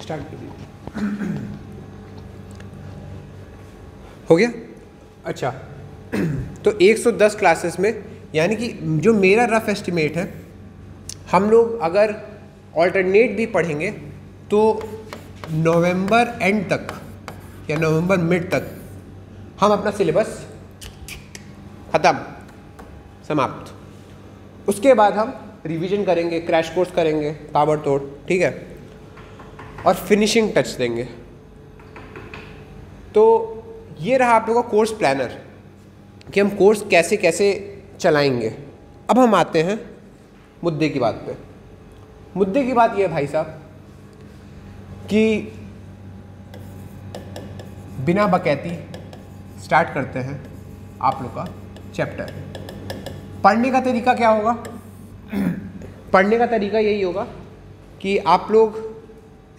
Start कर दीजिए। हो गया? अच्छा तो 110 क्लासेस में, यानी कि जो मेरा रफ एस्टिमेट है, हम लोग अगर ऑल्टरनेट भी पढ़ेंगे तो नवंबर एंड तक या नवंबर मिड तक हम अपना सिलेबस ख़त्म, समाप्त। उसके बाद हम रिवीजन करेंगे, क्रैश कोर्स करेंगे ताबड़तोड़, ठीक है, और फिनिशिंग टच देंगे। तो ये रहा आप लोगों का कोर्स प्लानर कि हम कोर्स कैसे कैसे चलाएंगे। अब हम आते हैं मुद्दे की बात पे। मुद्दे की बात ये है भाई साहब कि बिना बकैती स्टार्ट करते हैं आप लोग का चैप्टर। पढ़ने का तरीका क्या होगा? पढ़ने का तरीका यही होगा कि आप लोग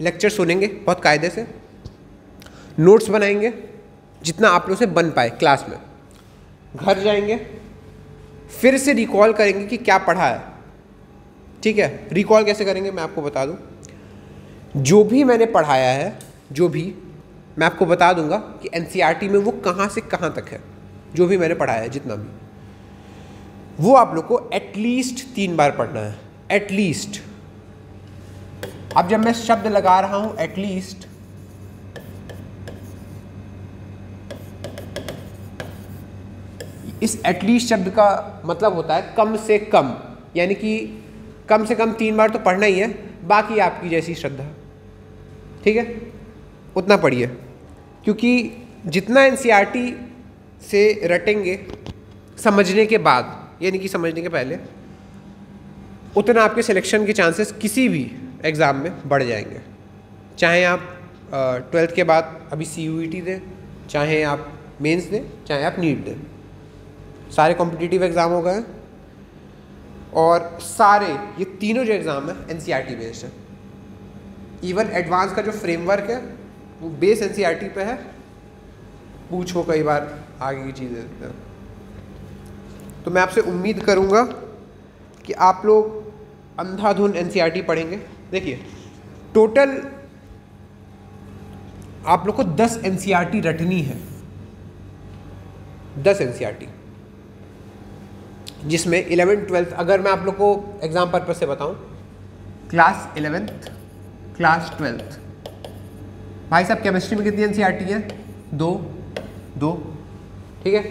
लेक्चर सुनेंगे बहुत कायदे से, नोट्स बनाएंगे जितना आप लोग से बन पाए क्लास में, घर जाएंगे फिर से रिकॉल करेंगे कि क्या पढ़ा है, ठीक है। रिकॉल कैसे करेंगे मैं आपको बता दूं। जो भी मैंने पढ़ाया है, जो भी मैं आपको बता दूंगा कि एनसीईआरटी में वो कहाँ से कहाँ तक है, जो भी मैंने पढ़ाया है जितना भी, वो आप लोग को एटलीस्ट 3 बार पढ़ना है, एटलीस्ट। अब जब मैं शब्द लगा रहा हूं एटलीस्ट, इस एटलीस्ट शब्द का मतलब होता है कम से कम, यानी कि कम से कम 3 बार तो पढ़ना ही है, बाकी आपकी जैसी श्रद्धा, ठीक है, उतना पढ़िए। क्योंकि जितना एनसीईआरटी से रटेंगे समझने के बाद, यानी कि समझने के पहले, उतना आपके सिलेक्शन के चांसेस किसी भी एग्ज़ाम में बढ़ जाएंगे। चाहे आप 12th के बाद अभी CUET दें, चाहे आप मेंस दें, चाहे आप नीट दें, सारे कॉम्पिटिटिव एग्ज़ाम हो गए हैं। और सारे ये तीनों जो एग्ज़ाम है एनसीईआरटी बेस्ड है। इवन एडवांस का जो फ्रेमवर्क है वो बेस एनसीईआरटी पे है। पूछो कई बार आगे की चीज़ें देते हैं। तो मैं आपसे उम्मीद करूँगा कि आप लोग अंधाधुन एनसीईआरटी पढ़ेंगे। देखिए टोटल आप लोग को 10 एनसीईआरटी रटनी है, 10 एनसीईआरटी, जिसमें 11th 12th, अगर मैं आप लोग को एग्जाम पर्पज से बताऊं, क्लास 11th, क्लास 12th, भाई साहब केमिस्ट्री में कितनी एनसीईआरटी है? 2, ठीक है।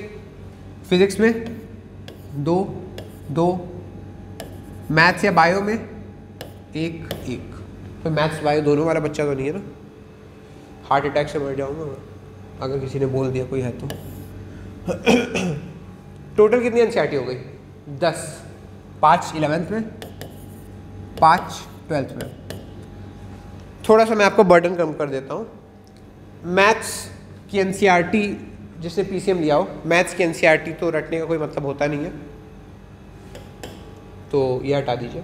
फिजिक्स में 2, मैथ्स या बायो में 1। तो मैथ्स बायो दोनों वाला बच्चा तो नहीं है ना, हार्ट अटैक से मर जाऊंगा अगर किसी ने बोल दिया कोई है तो। टोटल कितनी एनसीईआरटी हो गई? 10, 5 11th में, 5 12th में। थोड़ा सा मैं आपको बर्डन कम कर देता हूँ। मैथ्स की एनसीईआरटी जिसने पीसीएम लिया हो, मैथ्स की एनसीईआरटी तो रटने का कोई मतलब होता नहीं है, तो ये हटा दीजिए।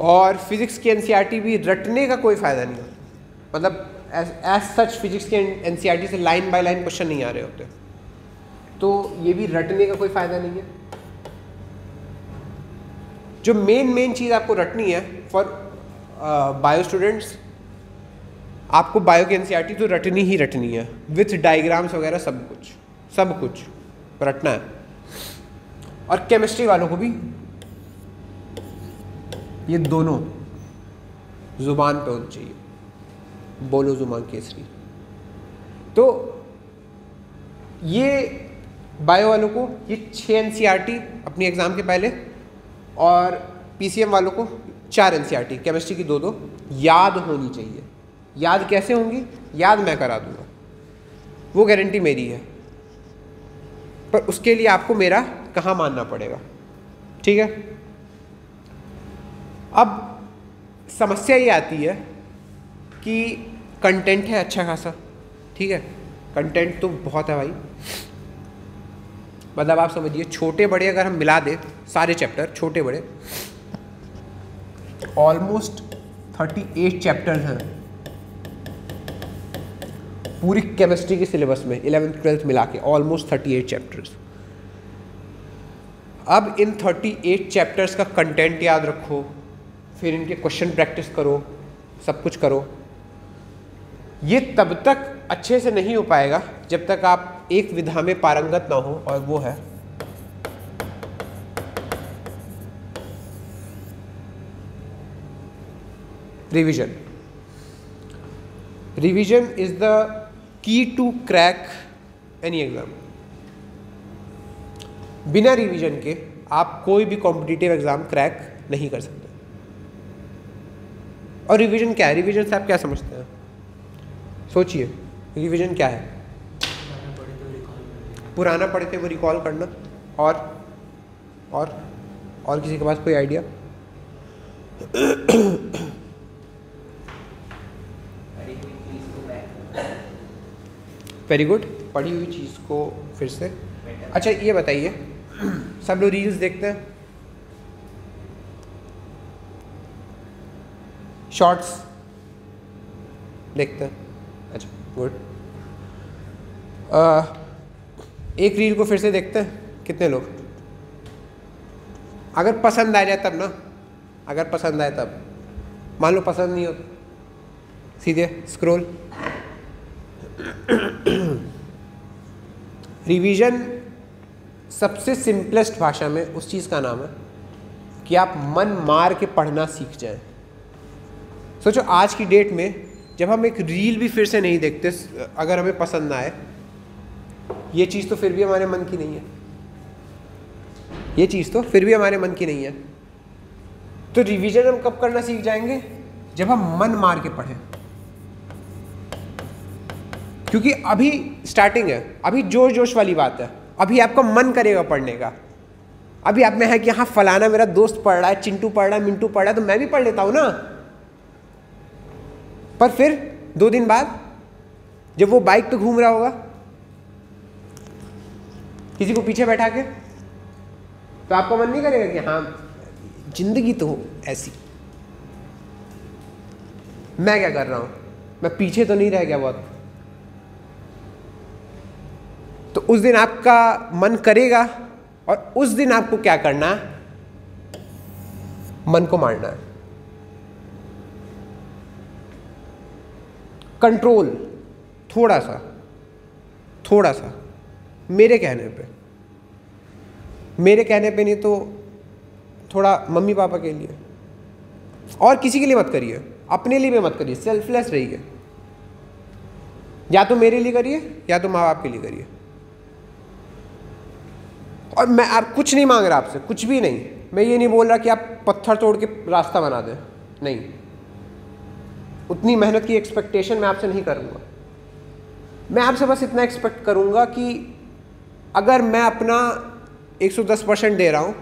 और फिजिक्स की एनसीईआरटी भी रटने का कोई फ़ायदा नहीं होता, मतलब एज सच फिजिक्स के एनसीईआरटी से लाइन बाय लाइन क्वेश्चन नहीं आ रहे होते, तो ये भी रटने का कोई फ़ायदा नहीं है। जो मेन चीज़ आपको रटनी है फॉर बायो स्टूडेंट्स, आपको बायो की एनसीईआरटी तो रटनी ही रटनी है, विथ डायग्राम्स वगैरह सब कुछ रटना है। और केमिस्ट्री वालों को भी ये दोनों जुबान पे होनी चाहिए, बोलो जुबान केसरी। तो ये बायो वालों को ये 6 एनसीईआरटी अपनी एग्ज़ाम के पहले, और पीसीएम वालों को 4 एनसीईआरटी, केमिस्ट्री की 2 याद होनी चाहिए। याद कैसे होंगी? याद मैं करा दूंगा, वो गारंटी मेरी है, पर उसके लिए आपको मेरा कहाँ मानना पड़ेगा, ठीक है। अब समस्या ये आती है कि कंटेंट है अच्छा खासा, ठीक है, कंटेंट तो बहुत है भाई, मतलब आप समझिए छोटे बड़े अगर हम मिला दें सारे चैप्टर छोटे बड़े, ऑलमोस्ट 38 चैप्टर्स हैं पूरी केमिस्ट्री के सिलेबस में, 11th 12th मिला के ऑलमोस्ट 38 चैप्टर्स। अब इन 38 चैप्टर्स का कंटेंट याद रखो, फिर इनके क्वेश्चन प्रैक्टिस करो, सब कुछ करो। ये तब तक अच्छे से नहीं हो पाएगा जब तक आप एक विधा में पारंगत ना हो, और वो है revision. Revision is the key to crack any exam. बिना रिवीजन के आप कोई भी कॉम्पिटिटिव एग्जाम क्रैक नहीं कर सकते। और रिवीजन क्या है? रिवीजन से आप क्या समझते हैं? सोचिए, रिवीजन क्या है? पुराना पढ़े थे वो रिकॉल करना। और किसी के पास कोई आइडिया? वेरी गुड, पढ़ी हुई चीज़ को फिर से। अच्छा ये बताइए, सब लोग रील्स देखते हैं, शॉर्ट्स देखते हैं? अच्छा गुड। एक रील को फिर से देखते हैं कितने लोग? अगर पसंद आ जाए तब ना, अगर पसंद आए तब। मान लो पसंद नहीं हो तो सीधे स्क्रॉल। रिवीजन सबसे सिंपलेस्ट भाषा में उस चीज़ का नाम है कि आप मन मार के पढ़ना सीख जाएं। सोचो आज की डेट में जब हम एक रील भी फिर से नहीं देखते, अगर हमें पसंद ना आए, ये चीज़ तो फिर भी हमारे मन की नहीं है, ये चीज़ तो फिर भी हमारे मन की नहीं है। तो रिवीजन हम कब करना सीख जाएंगे? जब हम मन मार के पढ़ें। क्योंकि अभी स्टार्टिंग है, अभी जोश जोश वाली बात है, अभी आपका मन करेगा पढ़ने का। अभी आप में है कि हाँ फलाना मेरा दोस्त पढ़ रहा है, चिंटू पढ़ रहा है, मिंटू पढ़ रहा है, तो मैं भी पढ़ लेता हूँ ना। पर फिर 2 दिन बाद जब वो बाइक पे घूम रहा होगा किसी को पीछे बैठा के, तो आपका मन नहीं करेगा कि हाँ जिंदगी तो हो ऐसी, मैं क्या कर रहा हूँ, मैं पीछे तो नहीं रह गया बहुत। तो उस दिन आपका मन करेगा, और उस दिन आपको क्या करना है? मन को मारना है। कंट्रोल, थोड़ा सा मेरे कहने पे नहीं तो थोड़ा मम्मी पापा के लिए, और किसी के लिए मत करिए, अपने लिए भी मत करिए, सेल्फलेस रहिए। या तो मेरे लिए करिए या तो माँ बाप के लिए करिए। और मैं आप कुछ नहीं मांग रहा आपसे, कुछ भी नहीं। मैं ये नहीं बोल रहा कि आप पत्थर तोड़ के रास्ता बना दें, नहीं, उतनी मेहनत की एक्सपेक्टेशन मैं आपसे नहीं करूँगा। मैं आपसे बस इतना एक्सपेक्ट करूँगा कि अगर मैं अपना 110% दे रहा हूँ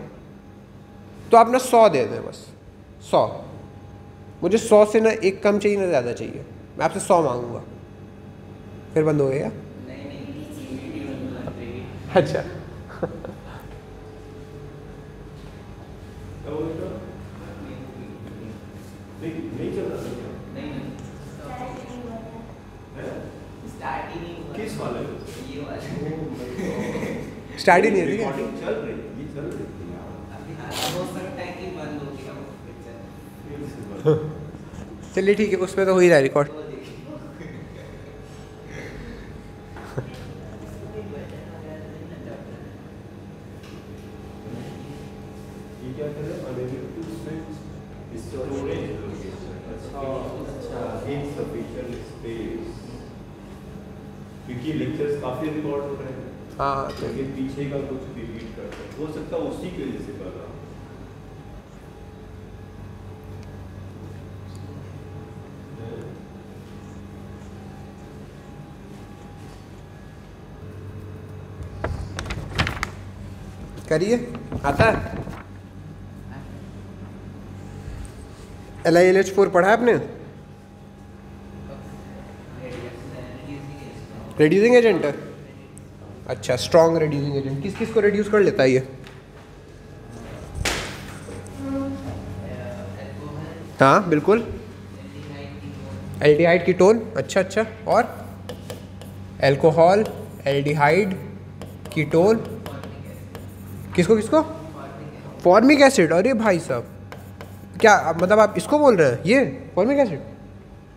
तो आप ना 100 दे दें, बस 100। मुझे 100 से ना एक कम चाहिए ना ज़्यादा चाहिए। मैं आपसे 100 मांगूंगा, फिर बंद हो गया? नहीं। अच्छा स्टार्ट ही नहीं है। चलिए ठीक है, उसमें तो हो ही रहा है रिकॉर्ड। क्योंकि लेक्चर्स काफी रिकॉर्ड हो रहे हैं। हाँ, लेकिन पीछे का कुछ रिपीट करते हैं, हो सकता है उसी की वजह से कर रहा हूँ। करिए, आता है? LILH4 पढ़ा है आपने? रिड्यूसिंग एजेंट है। अच्छा, स्ट्रॉन्ग रिड्यूसिंग एजेंट किस किस को रिड्यूस कर लेता है ये? हाँ बिल्कुल, एल्डिहाइड कीटोन। अच्छा, और अल्कोहल, एल्डिहाइड, कीटोन, किसको? फॉर्मिक एसिड, अरे भाई साहब, क्या मतलब आप इसको बोल रहे हैं, ये फॉर्मिक एसिड?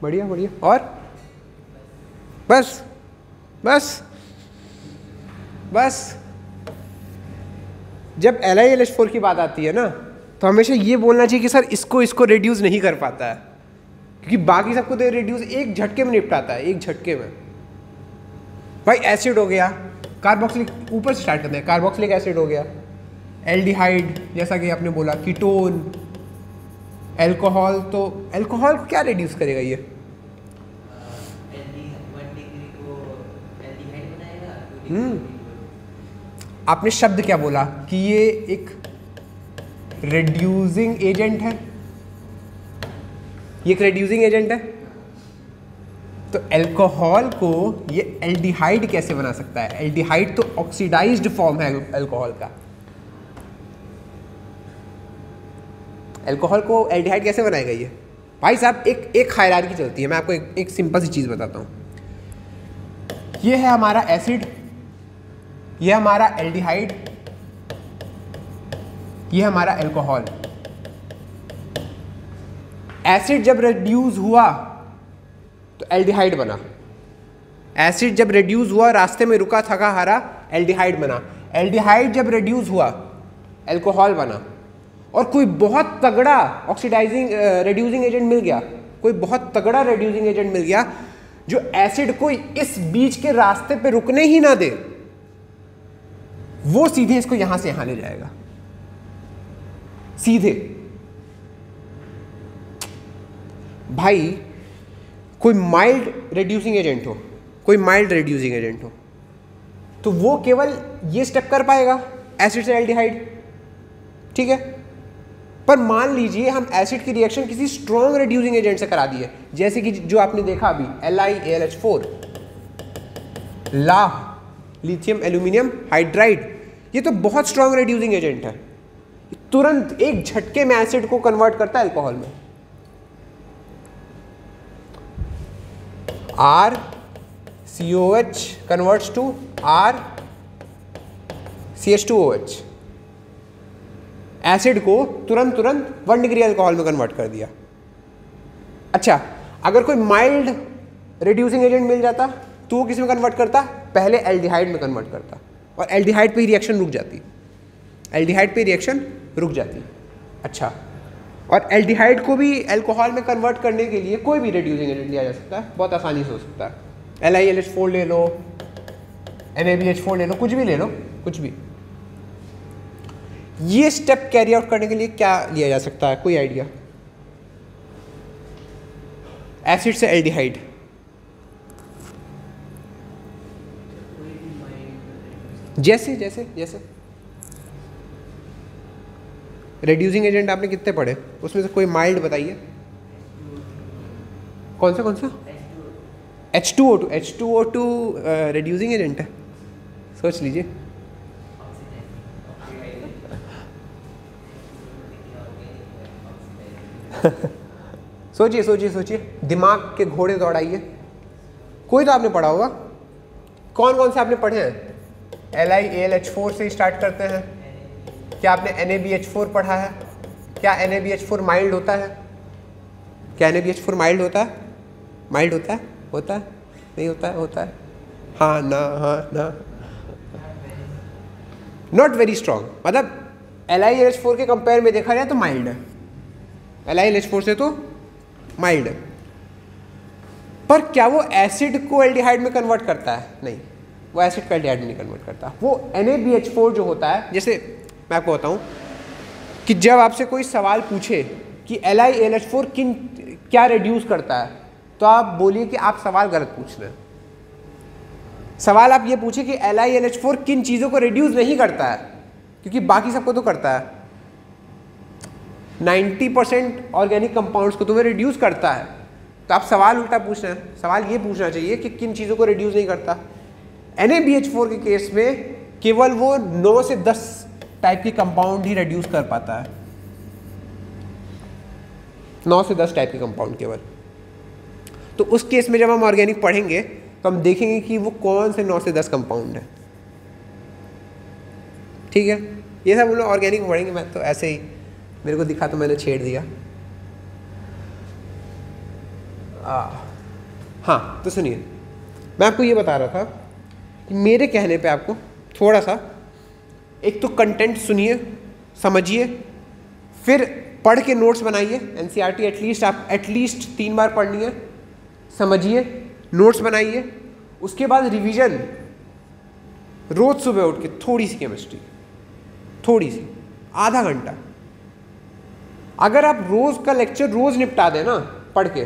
बढ़िया बढ़िया। और बस बस बस जब LiLH4 की बात आती है ना, तो हमेशा ये बोलना चाहिए कि सर इसको रिड्यूस नहीं कर पाता है, क्योंकि बाकी सबको तो रिड्यूस एक झटके में निपटाता है, एक झटके में। भाई एसिड हो गया, कार्बोक्सिलिक, ऊपर से स्टार्ट करते हैं, कार्बोक्सिलिक एसिड हो गया, एल्डिहाइड जैसा कि आपने बोला, कीटोन, एल्कोहल। तो एल्कोहल को क्या रिड्यूस करेगा ये? आपने शब्द क्या बोला कि ये एक रिड्यूसिंग एजेंट है, ये एक रिड्यूसिंग एजेंट है। तो अल्कोहल को ये एल्डिहाइड कैसे बना सकता है? एल्डिहाइड तो ऑक्सीडाइज्ड फॉर्म है अल्कोहल का। अल्कोहल को एल्डिहाइड कैसे बनाएगा ये? भाई साहब एक हायरार्की चलती है, मैं आपको एक सिंपल सी चीज़ बताता हूँ। ये है हमारा एसिड, ये हमारा एल्डिहाइड, ये हमारा अल्कोहल। एसिड जब रिड्यूस हुआ तो एल्डिहाइड बना, एसिड जब रिड्यूस हुआ रास्ते में रुका थका हारा, एल्डिहाइड बना। एल्डिहाइड जब रिड्यूस हुआ अल्कोहल बना। और कोई बहुत तगड़ा ऑक्सीडाइजिंग रिड्यूसिंग एजेंट मिल गया, कोई बहुत तगड़ा रिड्यूसिंग एजेंट मिल गया जो एसिड को इस बीच के रास्ते पे रुकने ही ना दे, वो सीधे इसको यहां से यहां ले जाएगा, सीधे। भाई कोई माइल्ड रिड्यूसिंग एजेंट हो, कोई माइल्ड रिड्यूसिंग एजेंट हो, तो वो केवल ये स्टेप कर पाएगा, एसिड से एल्डिहाइड, ठीक है। पर मान लीजिए हम एसिड की रिएक्शन किसी स्ट्रॉन्ग रिड्यूसिंग एजेंट से करा दिए, जैसे कि जो आपने देखा अभी LiAlH4, लाह, लिथियम एल्यूमिनियम हाइड्राइड, ये तो बहुत स्ट्रॉन्ग रिड्यूसिंग एजेंट है, तुरंत एक झटके में एसिड को कन्वर्ट करता है अल्कोहल में। RCOH converts to RCH2OH, acid को तुरंत 1 डिग्री अल्कोहल में कन्वर्ट कर दिया। अच्छा, अगर कोई माइल्ड रिड्यूसिंग एजेंट मिल जाता तो वो किस में कन्वर्ट करता? पहले एल्डिहाइड में कन्वर्ट करता, और एल्डिहाइड पे ही रिएक्शन रुक जाती, एल्डिहाइड पे रिएक्शन रुक जाती। अच्छा, और एल्डिहाइड को भी अल्कोहल में कन्वर्ट करने के लिए कोई भी रिड्यूसिंग एजेंट लिया जा सकता है, बहुत आसानी से हो सकता है। LiLH4 ले लो, NaBH4 ले लो, कुछ भी ले लो, कुछ भी। ये स्टेप कैरी आउट करने के लिए क्या लिया जा सकता है, कोई आइडिया? एसिड से एल्डिहाइड, जैसे जैसे जैसे रिड्यूसिंग एजेंट आपने कितने पढ़े, उसमें से कोई माइल्ड बताइए। कौन सा H2O2, H2O2 रिड्यूसिंग एजेंट है, सोच लीजिए। सोचिए सोचिए सोचिए, दिमाग के घोड़े दौड़ाइए। कोई तो आपने पढ़ा होगा, कौन कौन से आपने पढ़े हैं? LiAlH4 से स्टार्ट करते हैं। क्या आपने NaBH4 पढ़ा है? क्या NaBH4 माइल्ड होता है? क्या NaBH4 माइल्ड होता है? माइल्ड होता है? होता है? नहीं होता है? होता है? हाँ ना, हाँ ना। नॉट वेरी स्ट्रॉन्ग, मतलब LiAlH4 के कंपेयर में देखा जाए तो माइल्ड है, LiLH4 से तो माइल्ड है। पर क्या वो एसिड को एल्डिहाइड में कन्वर्ट करता है? नहीं, वो एसिड को एल्डिहाइड में नहीं कन्वर्ट करता। वो NaBH4 जो होता है, जैसे मैं आपको बताऊं कि जब आपसे कोई सवाल पूछे कि LiAlH4 क्या रिड्यूस करता है, तो आप बोलिए कि आप सवाल गलत पूछ रहे हैं। सवाल आप ये पूछे कि LiLH4 किन चीज़ों को रिड्यूस नहीं करता है, क्योंकि बाकी सबको तो करता है। 90% ऑर्गेनिक कंपाउंड्स को तो वो रिड्यूस करता है, तो आप सवाल उल्टा पूछ रहे हैं। सवाल ये पूछना चाहिए कि किन चीज़ों को रिड्यूस नहीं करता। NaBH4 के केस में केवल वो 9 से 10 टाइप की कंपाउंड ही रिड्यूस कर पाता है, 9 से 10 टाइप के कंपाउंड केवल। तो उस केस में जब हम ऑर्गेनिक पढ़ेंगे तो हम देखेंगे कि वो कौन से 9 से 10 कंपाउंड है, ठीक है। ये सब हम लोग ऑर्गेनिक में पढ़ेंगे, मैं तो ऐसे ही मेरे को दिखा तो मैंने छेड़ दिया। हाँ तो सुनिए, मैं आपको ये बता रहा था कि मेरे कहने पे आपको थोड़ा सा एक तो कंटेंट सुनिए, समझिए, फिर पढ़ के नोट्स बनाइए। एनसीईआरटी एटलीस्ट आप एटलीस्ट 3 बार पढ़नी है, समझिए, नोट्स बनाइए। उसके बाद रिवीजन, रोज सुबह उठ के थोड़ी सी केमिस्ट्री, थोड़ी सी, आधा घंटा। अगर आप रोज का लेक्चर रोज निपटा दें ना पढ़ के,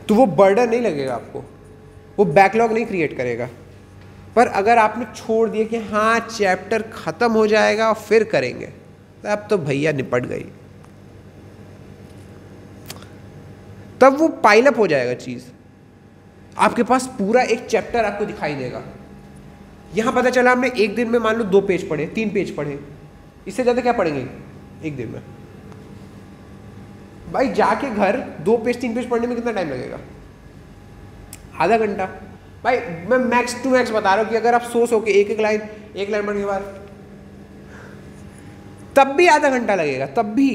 तो वो बर्डन नहीं लगेगा आपको, वो बैकलॉग नहीं क्रिएट करेगा। पर अगर आपने छोड़ दिया कि हाँ चैप्टर खत्म हो जाएगा और फिर करेंगे, तो अब तो भैया निपट गई, तब वो पाइलअप हो जाएगा चीज़। आपके पास पूरा एक चैप्टर आपको दिखाई देगा। यहाँ पता चला हमने एक दिन में मान लो 2 पेज पढ़े, 3 पेज पढ़े, इससे ज़्यादा क्या पढ़ेंगे एक दिन में? भाई जाके घर 2 पेज 3 पेज पढ़ने में कितना टाइम लगेगा? आधा घंटा। भाई मैं मैक्स टू मैक्स बता रहा हूँ कि अगर आप सो के एक लाइन पढ़ने के बाद, तब भी आधा घंटा लगेगा, तब भी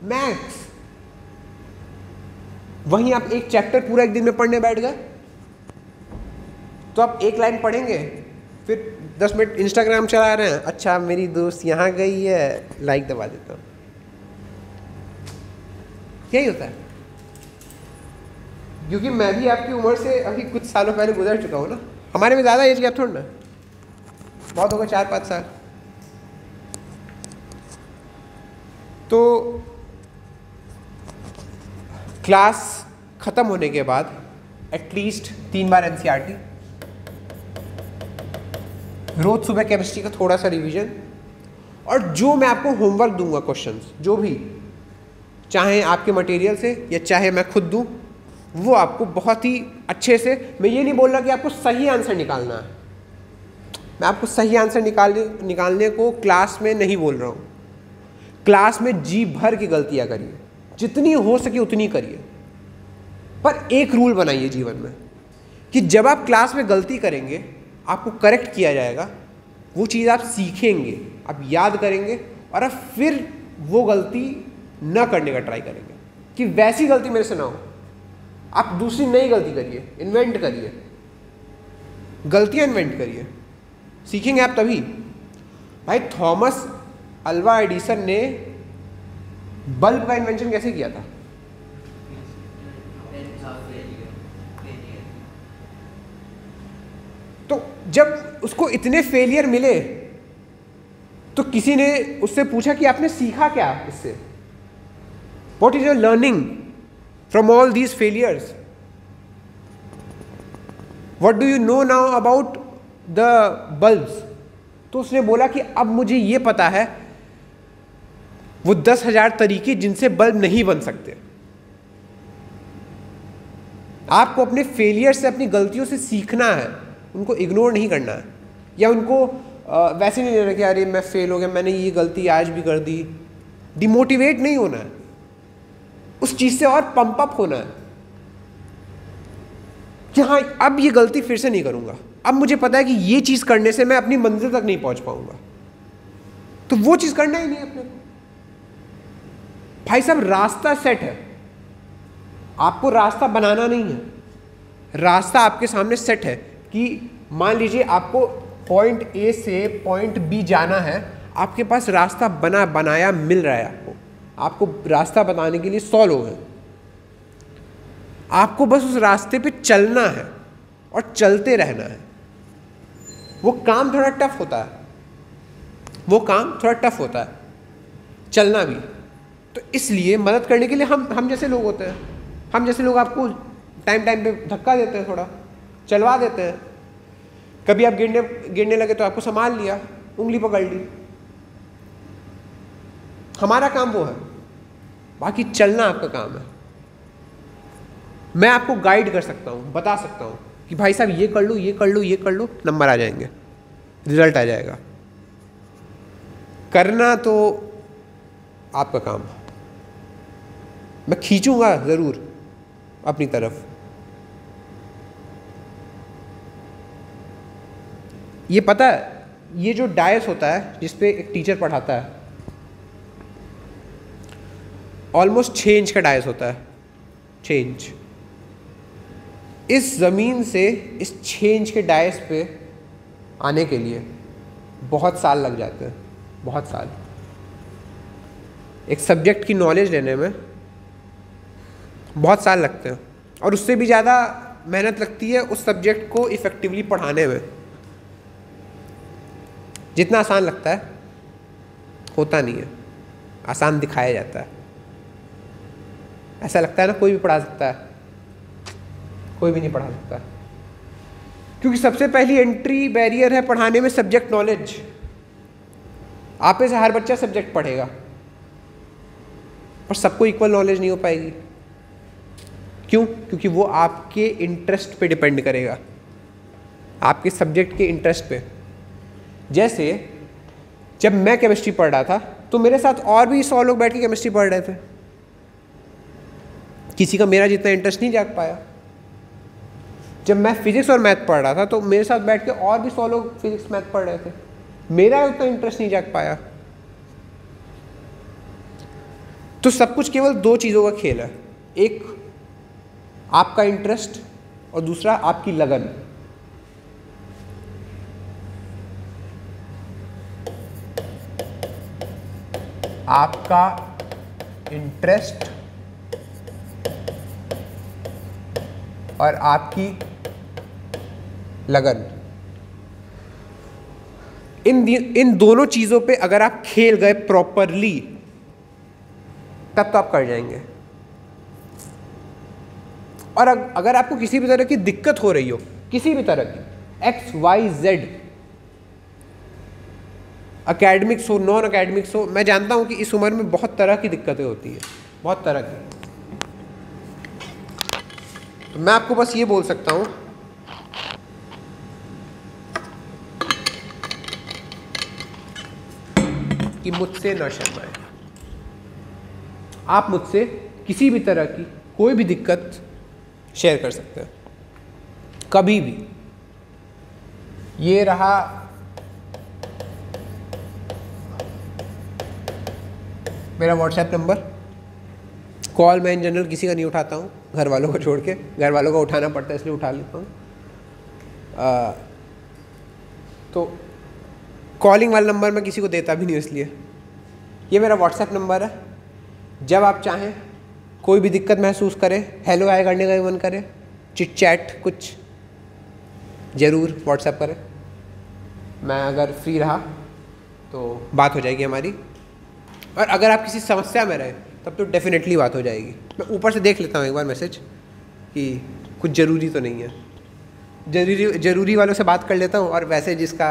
मैक्स। वहीं आप एक चैप्टर पूरा एक दिन में पढ़ने बैठ गए, तो आप 1 लाइन पढ़ेंगे, फिर 10 मिनट इंस्टाग्राम चला रहे हैं, अच्छा मेरी दोस्त यहाँ गई है, लाइक दबा देता हूँ। यही होता है। क्योंकि मैं भी आपकी उम्र से अभी कुछ सालों पहले गुजर चुका हूँ ना, हमारे में ज़्यादा एज गैप थोड़ा ना, बहुत होगा 4-5 साल। तो क्लास ख़त्म होने के बाद एटलीस्ट 3 बार एनसीईआरटी, रोज सुबह केमिस्ट्री का थोड़ा सा रिवीजन, और जो मैं आपको होमवर्क दूंगा, क्वेश्चंस जो भी, चाहे आपके मटेरियल से या चाहे मैं खुद दूं, वो आपको बहुत ही अच्छे से, मैं ये नहीं बोल रहा कि आपको सही आंसर निकालना है, मैं आपको सही आंसर निकालने को क्लास में नहीं बोल रहा हूँ। क्लास में जी भर की गलतियाँ करिए, जितनी हो सके उतनी करिए, पर एक रूल बनाइए जीवन में कि जब आप क्लास में गलती करेंगे आपको करेक्ट किया जाएगा, वो चीज़ आप सीखेंगे, आप याद करेंगे, और आप फिर वो गलती न करने का ट्राई करेंगे कि वैसी गलती मेरे से ना हो। आप दूसरी नई गलती करिए, इन्वेंट करिए, गलतियाँ इन्वेंट करिए, सीखेंगे आप तभी। भाई थॉमस अल्वा एडिसन ने बल्ब का इन्वेंशन कैसे किया था? तो जब उसको इतने फेलियर मिले तो किसी ने उससे पूछा कि आपने सीखा क्या इससे, what is your learning from all these failures, what do you know now about the bulbs? तो उसने बोला कि अब मुझे ये पता है वो 10,000 तरीके जिनसे बल्ब नहीं बन सकते। आपको अपने फेलियर से, अपनी गलतियों से सीखना है, उनको इग्नोर नहीं करना है, या उनको वैसे नहीं लेना कि अरे मैं फेल हो गया, मैंने ये गलती आज भी कर दी। डिमोटिवेट नहीं होना है, उस चीज़ से और पंप अप होना है कि हाँ अब ये गलती फिर से नहीं करूँगा, अब मुझे पता है कि ये चीज़ करने से मैं अपनी मंजिल तक नहीं पहुँच पाऊँगा, तो वो चीज़ करना ही नहीं अपने को। भाई साहब रास्ता सेट है, आपको रास्ता बनाना नहीं है, रास्ता आपके सामने सेट है कि मान लीजिए आपको पॉइंट ए से पॉइंट बी जाना है, आपके पास रास्ता बनाया मिल रहा है, आपको रास्ता बताने के लिए 100 लोग हैं, आपको बस उस रास्ते पे चलना है और चलते रहना है। वो काम थोड़ा टफ होता है, चलना भी। तो इसलिए मदद करने के लिए हम जैसे लोग होते हैं, हम जैसे लोग आपको टाइम पे धक्का देते हैं, थोड़ा चलवा देते हैं। कभी आप गिरने लगे तो आपको संभाल लिया, उंगली पकड़ ली, हमारा काम वो है, बाकी चलना आपका काम है। मैं आपको गाइड कर सकता हूँ, बता सकता हूँ कि भाई साहब ये कर लो, ये कर लो, ये कर लो, नंबर आ जाएंगे, रिजल्ट आ जाएगा। करना तो आपका काम है, मैं खींचूंगा ज़रूर अपनी तरफ। ये पता है ये जो डायस होता है जिस पे एक टीचर पढ़ाता है, ऑलमोस्ट 6 इंच का डायस होता है, 6 इंच। इस ज़मीन से इस 6 इंच के डायस पे आने के लिए बहुत साल लग जाते हैं, बहुत साल। एक सब्जेक्ट की नॉलेज लेने में बहुत साल लगते हैं, और उससे भी ज़्यादा मेहनत लगती है उस सब्जेक्ट को इफ़ेक्टिवली पढ़ाने में। जितना आसान लगता है होता नहीं है, आसान दिखाया जाता है। ऐसा लगता है ना कोई भी पढ़ा सकता है, कोई भी नहीं पढ़ा सकता, क्योंकि सबसे पहली एंट्री बैरियर है पढ़ाने में सब्जेक्ट नॉलेज। आप में से हर बच्चा सब्जेक्ट पढ़ेगा, पर सबको इक्वल नॉलेज नहीं हो पाएगी। क्यों? क्योंकि वो आपके इंटरेस्ट पे डिपेंड करेगा, आपके सब्जेक्ट के इंटरेस्ट पे। जैसे जब मैं केमिस्ट्री पढ़ रहा था तो मेरे साथ और भी 100 लोग बैठ के केमिस्ट्री पढ़ रहे थे, किसी का मेरा जितना इंटरेस्ट नहीं जाग पाया। जब मैं फिजिक्स और मैथ पढ़ रहा था तो मेरे साथ बैठ के और भी 100 लोग फिजिक्स मैथ पढ़ रहे थे, मेरा उतना इंटरेस्ट नहीं जाग पाया। तो सब कुछ केवल 2 चीज़ों का खेल है, एक आपका इंटरेस्ट और दूसरा आपकी लगन। आपका इंटरेस्ट और आपकी लगन, इन दोनों चीज़ों पे अगर आप खेल गए प्रॉपरली तब तो आप कर जाएंगे। और अगर आपको किसी भी तरह की दिक्कत हो रही हो, किसी भी तरह की, XYZ, एकेडमिक्स हो, नॉन एकेडमिक्स हो, मैं जानता हूं कि इस उम्र में बहुत तरह की दिक्कतें होती है, बहुत तरह की। तो मैं आपको बस ये बोल सकता हूं कि मुझसे न शर्माएं। आप मुझसे किसी भी तरह की कोई भी दिक्कत शेयर कर सकते हैं, कभी भी। ये रहा मेरा व्हाट्सएप नंबर। कॉल मैं इन जनरल किसी का नहीं उठाता हूँ, घर वालों को छोड़ के। घर वालों का उठाना पड़ता है इसलिए उठा लेता हूँ। तो कॉलिंग वाला नंबर मैं किसी को देता भी नहीं, इसलिए ये मेरा व्हाट्सएप नंबर है। जब आप चाहें, कोई भी दिक्कत महसूस करें, हेलो हाय करने का मन करे, चिट चैट कुछ, ज़रूर व्हाट्सएप करें। मैं अगर फ्री रहा तो बात हो जाएगी हमारी, और अगर आप किसी समस्या में रहे तब तो डेफिनेटली बात हो जाएगी। मैं ऊपर से देख लेता हूँ एक बार मैसेज कि कुछ ज़रूरी तो नहीं है। ज़रूरी वालों से बात कर लेता हूँ, और वैसे जिसका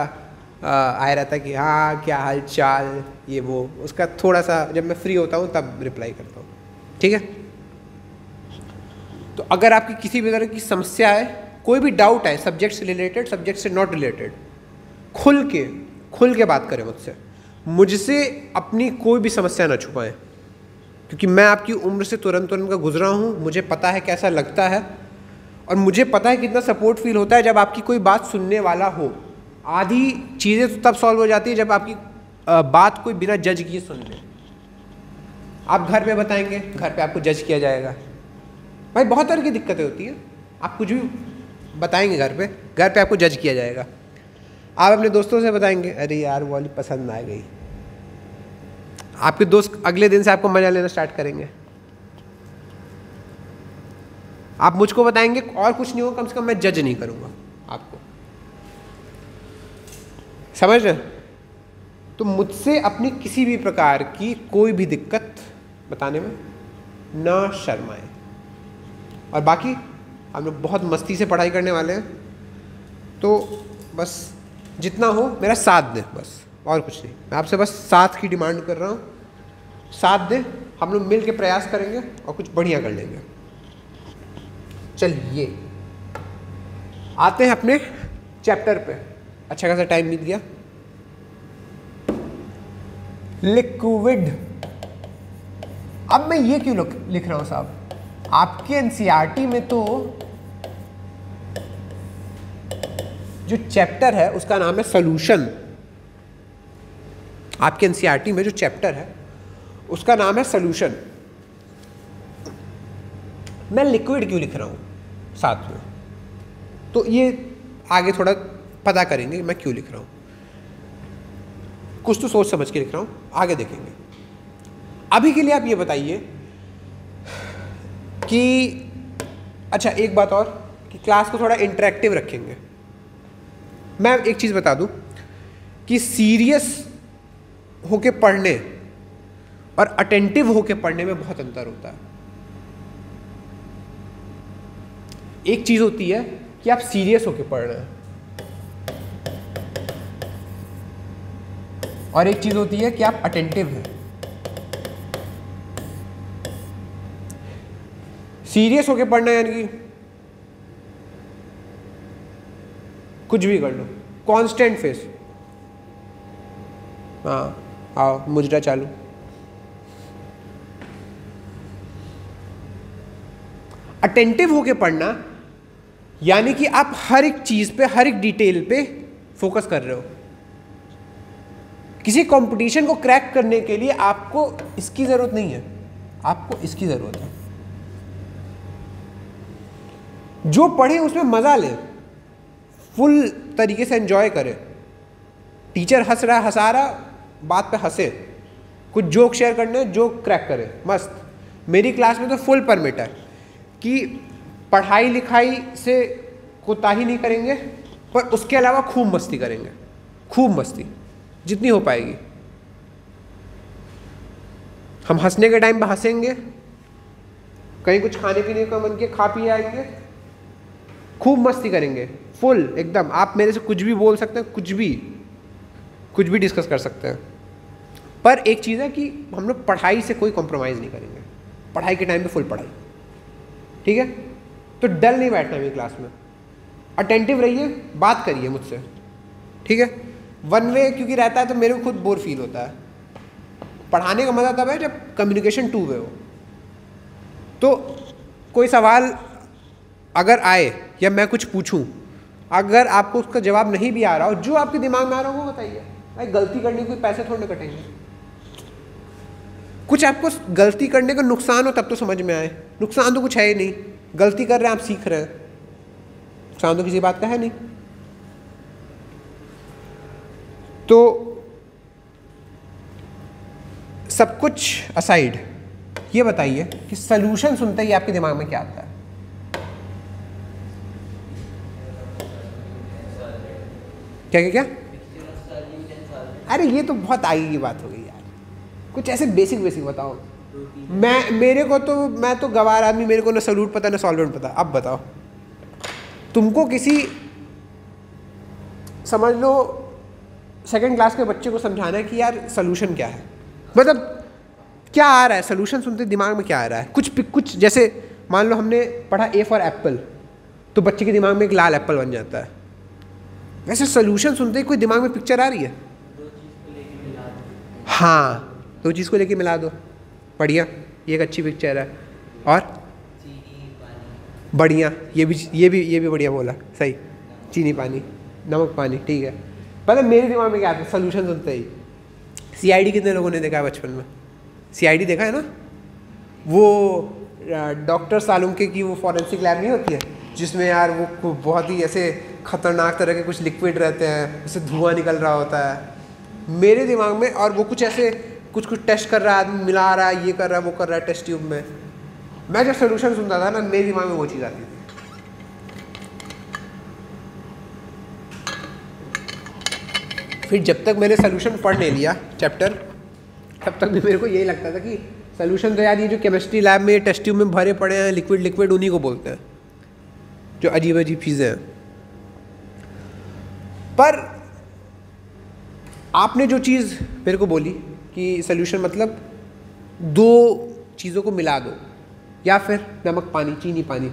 आया रहता है कि हाँ क्या हाल चाल, ये वो, उसका थोड़ा सा जब मैं फ्री होता हूँ तब रिप्लाई करता हूँ। ठीक है? तो अगर आपकी किसी भी तरह की समस्या है, कोई भी डाउट है, सब्जेक्ट से रिलेटेड, सब्जेक्ट से नॉट रिलेटेड, खुल के बात करें मुझसे। मुझसे अपनी कोई भी समस्या ना छुपाएं, क्योंकि मैं आपकी उम्र से तुरंत का गुजरा हूँ। मुझे पता है कैसा लगता है, और मुझे पता है कितना सपोर्ट फील होता है जब आपकी कोई बात सुनने वाला हो। आधी चीज़ें तो तब सॉल्व हो जाती है जब आपकी बात कोई बिना जज किए सुन ले। आप घर पे बताएंगे, घर पे आपको जज किया जाएगा। भाई बहुत तरह की दिक्कतें होती हैं, आप कुछ भी बताएंगे घर पे आपको जज किया जाएगा। आप अपने दोस्तों से बताएंगे, अरे यार वो वाली पसंद आ गई, आपके दोस्त अगले दिन से आपको मजा लेना स्टार्ट करेंगे। आप मुझको बताएंगे और कुछ नहीं होगा, कम से कम मैं जज नहीं करूंगा आपको। समझ रहे? तो मुझसे अपनी किसी भी प्रकार की कोई भी दिक्कत बताने में ना शर्माएं। और बाकी हम लोग बहुत मस्ती से पढ़ाई करने वाले हैं, तो बस जितना हो मेरा साथ दें, बस और कुछ नहीं। मैं आपसे बस साथ की डिमांड कर रहा हूँ, साथ दें। हम लोग मिल के प्रयास करेंगे और कुछ बढ़िया कर लेंगे। चलिए आते हैं अपने चैप्टर पे। अच्छा खासा टाइम बीत गया। लिक्विड। अब मैं ये क्यों लिख रहा हूँ साहब, आपके एनसीईआरटी में तो जो चैप्टर है उसका नाम है सॉल्यूशन। आपके एनसीईआरटी में जो चैप्टर है उसका नाम है सॉल्यूशन। मैं लिक्विड क्यों लिख रहा हूँ साथ में, तो ये आगे थोड़ा पता करेंगे कि मैं क्यों लिख रहा हूँ। कुछ तो सोच समझ के लिख रहा हूँ, आगे देखेंगे। अभी के लिए आप ये बताइए कि अच्छा एक बात और कि क्लास को थोड़ा इंटरेक्टिव रखेंगे। मैं एक चीज़ बता दूं कि सीरियस होके पढ़ने और अटेंटिव होके पढ़ने में बहुत अंतर होता है। एक चीज़ होती है कि आप सीरियस होके पढ़ रहे हैं और एक चीज़ होती है कि आप अटेंटिव हैं। सीरियस होके पढ़ना यानी कि कुछ भी कर लो, कांस्टेंट फेस, हाँ आओ मुजरा चालू। अटेंटिव होके पढ़ना यानी कि आप हर एक चीज पे, हर एक डिटेल पे फोकस कर रहे हो। किसी कंपटीशन को क्रैक करने के लिए आपको इसकी जरूरत नहीं है, आपको इसकी जरूरत है। जो पढ़े उसमें मजा ले, फुल तरीके से एंजॉय करे। टीचर हंस रहा, हंसा रहा, बात पे हंसे, कुछ जोक शेयर करने, जोक क्रैक करे, मस्त। मेरी क्लास में तो फुल परमिट है कि पढ़ाई लिखाई से कोताही नहीं करेंगे, पर उसके अलावा खूब मस्ती करेंगे, खूब मस्ती जितनी हो पाएगी। हम हंसने के टाइम पे हंसेंगे, कहीं कुछ खाने पीने का मन किया खा पी आएंगे, खूब मस्ती करेंगे फुल एकदम। आप मेरे से कुछ भी बोल सकते हैं, कुछ भी डिस्कस कर सकते हैं। पर एक चीज़ है कि हम लोग पढ़ाई से कोई कॉम्प्रोमाइज़ नहीं करेंगे, पढ़ाई के टाइम पे फुल पढ़ाई, ठीक है। तो डल नहीं बैठना मेरी क्लास में, अटेंटिव रहिए, बात करिए मुझसे, ठीक है। वन वे क्योंकि रहता है तो मेरे को खुद बोर फील होता है। पढ़ाने का मज़ा तब है जब कम्युनिकेशन टू वे हो। तो कोई सवाल अगर आए या मैं कुछ पूछूं, अगर आपको उसका जवाब नहीं भी आ रहा हो, जो आपके दिमाग में आ रहा हो वो बताइए। भाई गलती करने के कोई पैसे थोड़े ना कटेंगे। कुछ आपको गलती करने का नुकसान हो तब तो समझ में आए, नुकसान तो कुछ है ही नहीं। गलती कर रहे हैं आप, सीख रहे हैं, नुकसान तो किसी बात का है नहीं। तो सब कुछ असाइड, ये बताइए कि सॉल्यूशन सुनते ही आपके दिमाग में क्या आता है? क्या क्या क्या? अरे ये तो बहुत आगे की बात हो गई यार, कुछ ऐसे बेसिक बताओ। मैं तो गवार आदमी, मेरे को ना सॉल्यूट पता ना सॉल्वेंट पता। अब बताओ, तुमको किसी समझ लो सेकंड क्लास के बच्चे को समझाना है कि यार सॉल्यूशन क्या है, मतलब क्या आ रहा है सॉल्यूशन सुनते दिमाग में क्या आ रहा है। कुछ जैसे मान लो हमने पढ़ा ए फॉर एप्पल, तो बच्चे के दिमाग में एक लाल एप्पल बन जाता है। वैसे सॉल्यूशन सुनते ही कोई दिमाग में पिक्चर आ रही है? हाँ, दो चीज़ को लेके मिला दो, बढ़िया, ये एक अच्छी पिक्चर है। और बढ़िया, ये भी बढ़िया बोला, सही। चीनी पानी, नमक पानी, ठीक है। पता मेरे दिमाग में क्या आता है सॉल्यूशन सुनते ही? सीआईडी कितने लोगों ने देखा है बचपन में? सीआईडी देखा है ना, वो डॉक्टर सालुंके की वो फॉरेंसिक लैब नहीं होती है, जिसमें यार वो बहुत ही ऐसे खतरनाक तरह के कुछ लिक्विड रहते हैं, उससे धुआं निकल रहा होता है मेरे दिमाग में। और वो कुछ ऐसे कुछ टेस्ट कर रहा है, आदमी मिला रहा है, ये कर रहा है, वो कर रहा है टेस्ट ट्यूब में। मैं जब सोल्यूशन सुनता था ना, मेरे दिमाग में वो चीज़ आती थी। फिर जब तक मैंने सोल्यूशन पढ़ नहीं लिया चैप्टर, तब तक भी मेरे को यही लगता था कि सोल्यूशन तो यार ये जो केमिस्ट्री लैब में टेस्ट ट्यूब में भरे पड़े हैं लिक्विड उन्हीं को बोलते हैं, जो अजीब अजीब चीज़ें हैं। पर आपने जो चीज़ मेरे को बोली कि सोल्यूशन मतलब दो चीज़ों को मिला दो, या फिर नमक पानी, चीनी पानी,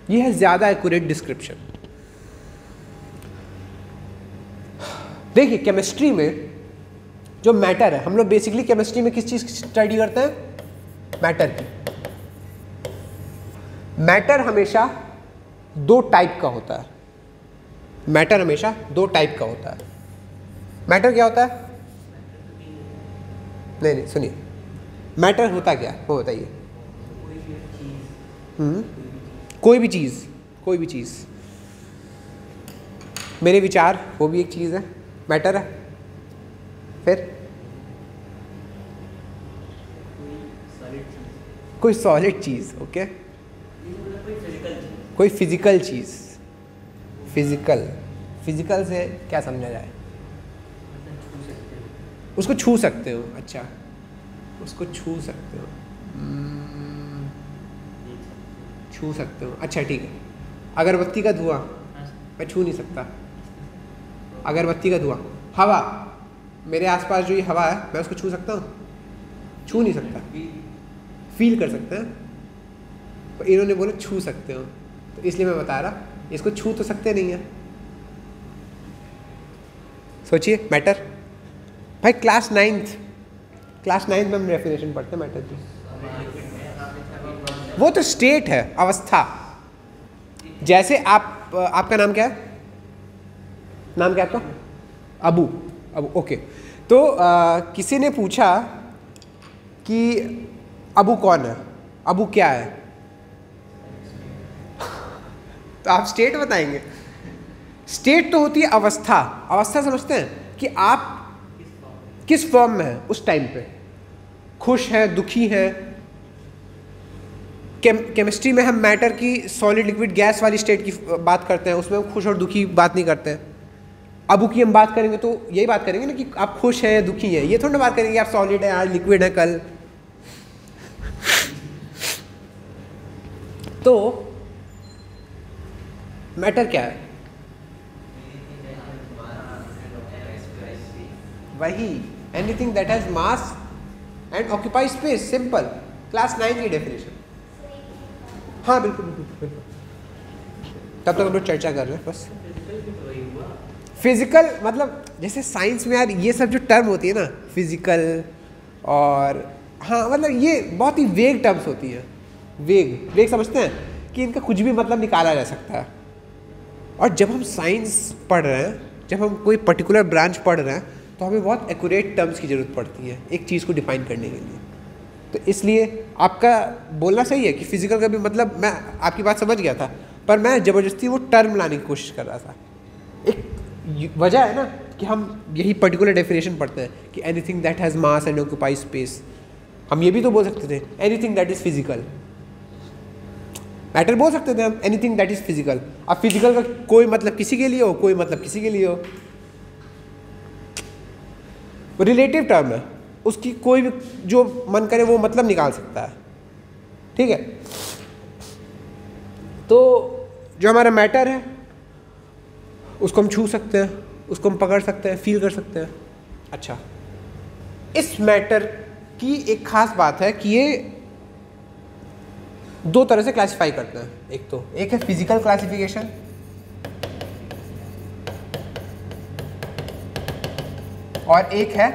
ये है ज़्यादा एक्यूरेट डिस्क्रिप्शन। देखिए केमिस्ट्री में जो मैटर है, हम लोग बेसिकली केमिस्ट्री में किस चीज़ की स्टडी करते हैं? मैटर की। मैटर हमेशा दो टाइप का होता है। मैटर हमेशा दो टाइप का होता है। मैटर क्या होता है? नहीं नहीं सुनिए, मैटर होता क्या वो बताइए। कोई भी चीज़, कोई भी चीज़, मेरे विचार वो भी एक चीज़ है, मैटर है। फिर कोई सॉलिड चीज़, ओके, कोई फिजिकल चीज़। फिजिकल, फिजिकल से क्या समझा जाए? उसको छू सकते हो, अच्छा उसको छू सकते हो, छू सकते हो, अच्छा ठीक है। अगरबत्ती का धुआं मैं छू नहीं सकता, अगरबत्ती का धुआं। हवा, मेरे आसपास जो ये हवा है मैं उसको छू सकता हूँ? छू नहीं सकता, फील कर सकते हैं। तो इन्होंने बोला छू सकते हो, तो इसलिए मैं बता रहा, इसको छू तो सकते नहीं है। सोचिए, मैटर भाई क्लास नाइन्थ में हम डेफिनेशन पढ़ते हैं मैटर की। वो तो स्टेट है, अवस्था। जैसे आपका नाम क्या है? नाम क्या आपका? अबू, ओके। तो किसी ने पूछा कि अबू कौन है, अबू क्या है, तो आप स्टेट बताएंगे। स्टेट तो होती है अवस्था। अवस्था समझते हैं कि आप किस फॉर्म में है उस टाइम पे, खुश है, दुखी है। केमिस्ट्री में हम मैटर की सॉलिड लिक्विड गैस वाली स्टेट की बात करते हैं, उसमें हम खुश और दुखी बात नहीं करते हैं। अबू की हम बात करेंगे तो यही बात करेंगे ना कि आप खुश हैं, दुखी हैं, ये थोड़ा ना बात करेंगे आप सॉलिड है आज, लिक्विड है कल। तो मैटर क्या है? वही, anything that has mass and occupy space, simple, class 9 की डेफिनेशन। हाँ बिल्कुल बिल्कुल बिल्कुल, तब तक हम लोग चर्चा कर रहे हैं बस। फिजिकल मतलब जैसे साइंस में यार ये सब जो टर्म होती है ना, फिजिकल और हाँ, मतलब ये बहुत ही वेग टर्म्स होती हैं। वेग समझते हैं कि इनका कुछ भी मतलब निकाला जा सकता है। और जब हम साइंस पढ़ रहे हैं, जब हम कोई पर्टिकुलर ब्रांच पढ़ रहे हैं, तो हमें बहुत एक्यूरेट टर्म्स की ज़रूरत पड़ती है एक चीज़ को डिफाइन करने के लिए। तो इसलिए आपका बोलना सही है कि फिजिकल का भी मतलब, मैं आपकी बात समझ गया था, पर मैं ज़बरदस्ती वो टर्म लाने की कोशिश कर रहा था। एक वजह है ना कि हम यही पर्टिकुलर डेफिनेशन पढ़ते हैं कि anything that has mass and occupy space. हम ये भी तो बोल सकते थे anything that is physical, matter बोल सकते थे हम, एनीथिंग दैट इज़ फिजिकल। अब फिजिकल का कोई मतलब किसी के लिए हो, कोई मतलब किसी के लिए हो, रिलेटिव टर्म है, उसकी कोई भी जो मन करे वो मतलब निकाल सकता है, ठीक है। तो जो हमारा मैटर है उसको हम छू सकते हैं, उसको हम पकड़ सकते हैं, फील कर सकते हैं। अच्छा, इस मैटर की एक खास बात है कि ये दो तरह से क्लासिफाई करते हैं। एक है फिजिकल क्लासिफिकेशन, और एक है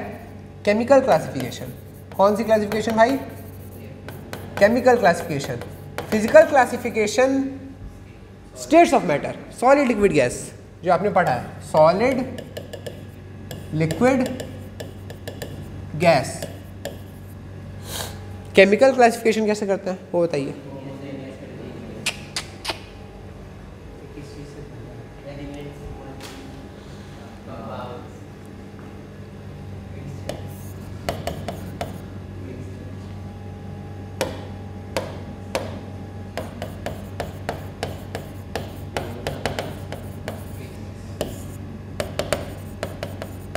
केमिकल क्लासिफिकेशन। कौन सी क्लासिफिकेशन भाई? Chemical classification. Physical classification states of matter, solid liquid gas, जो आपने पढ़ा है, solid liquid gas. Chemical classification कैसे करते हैं वो बताइए।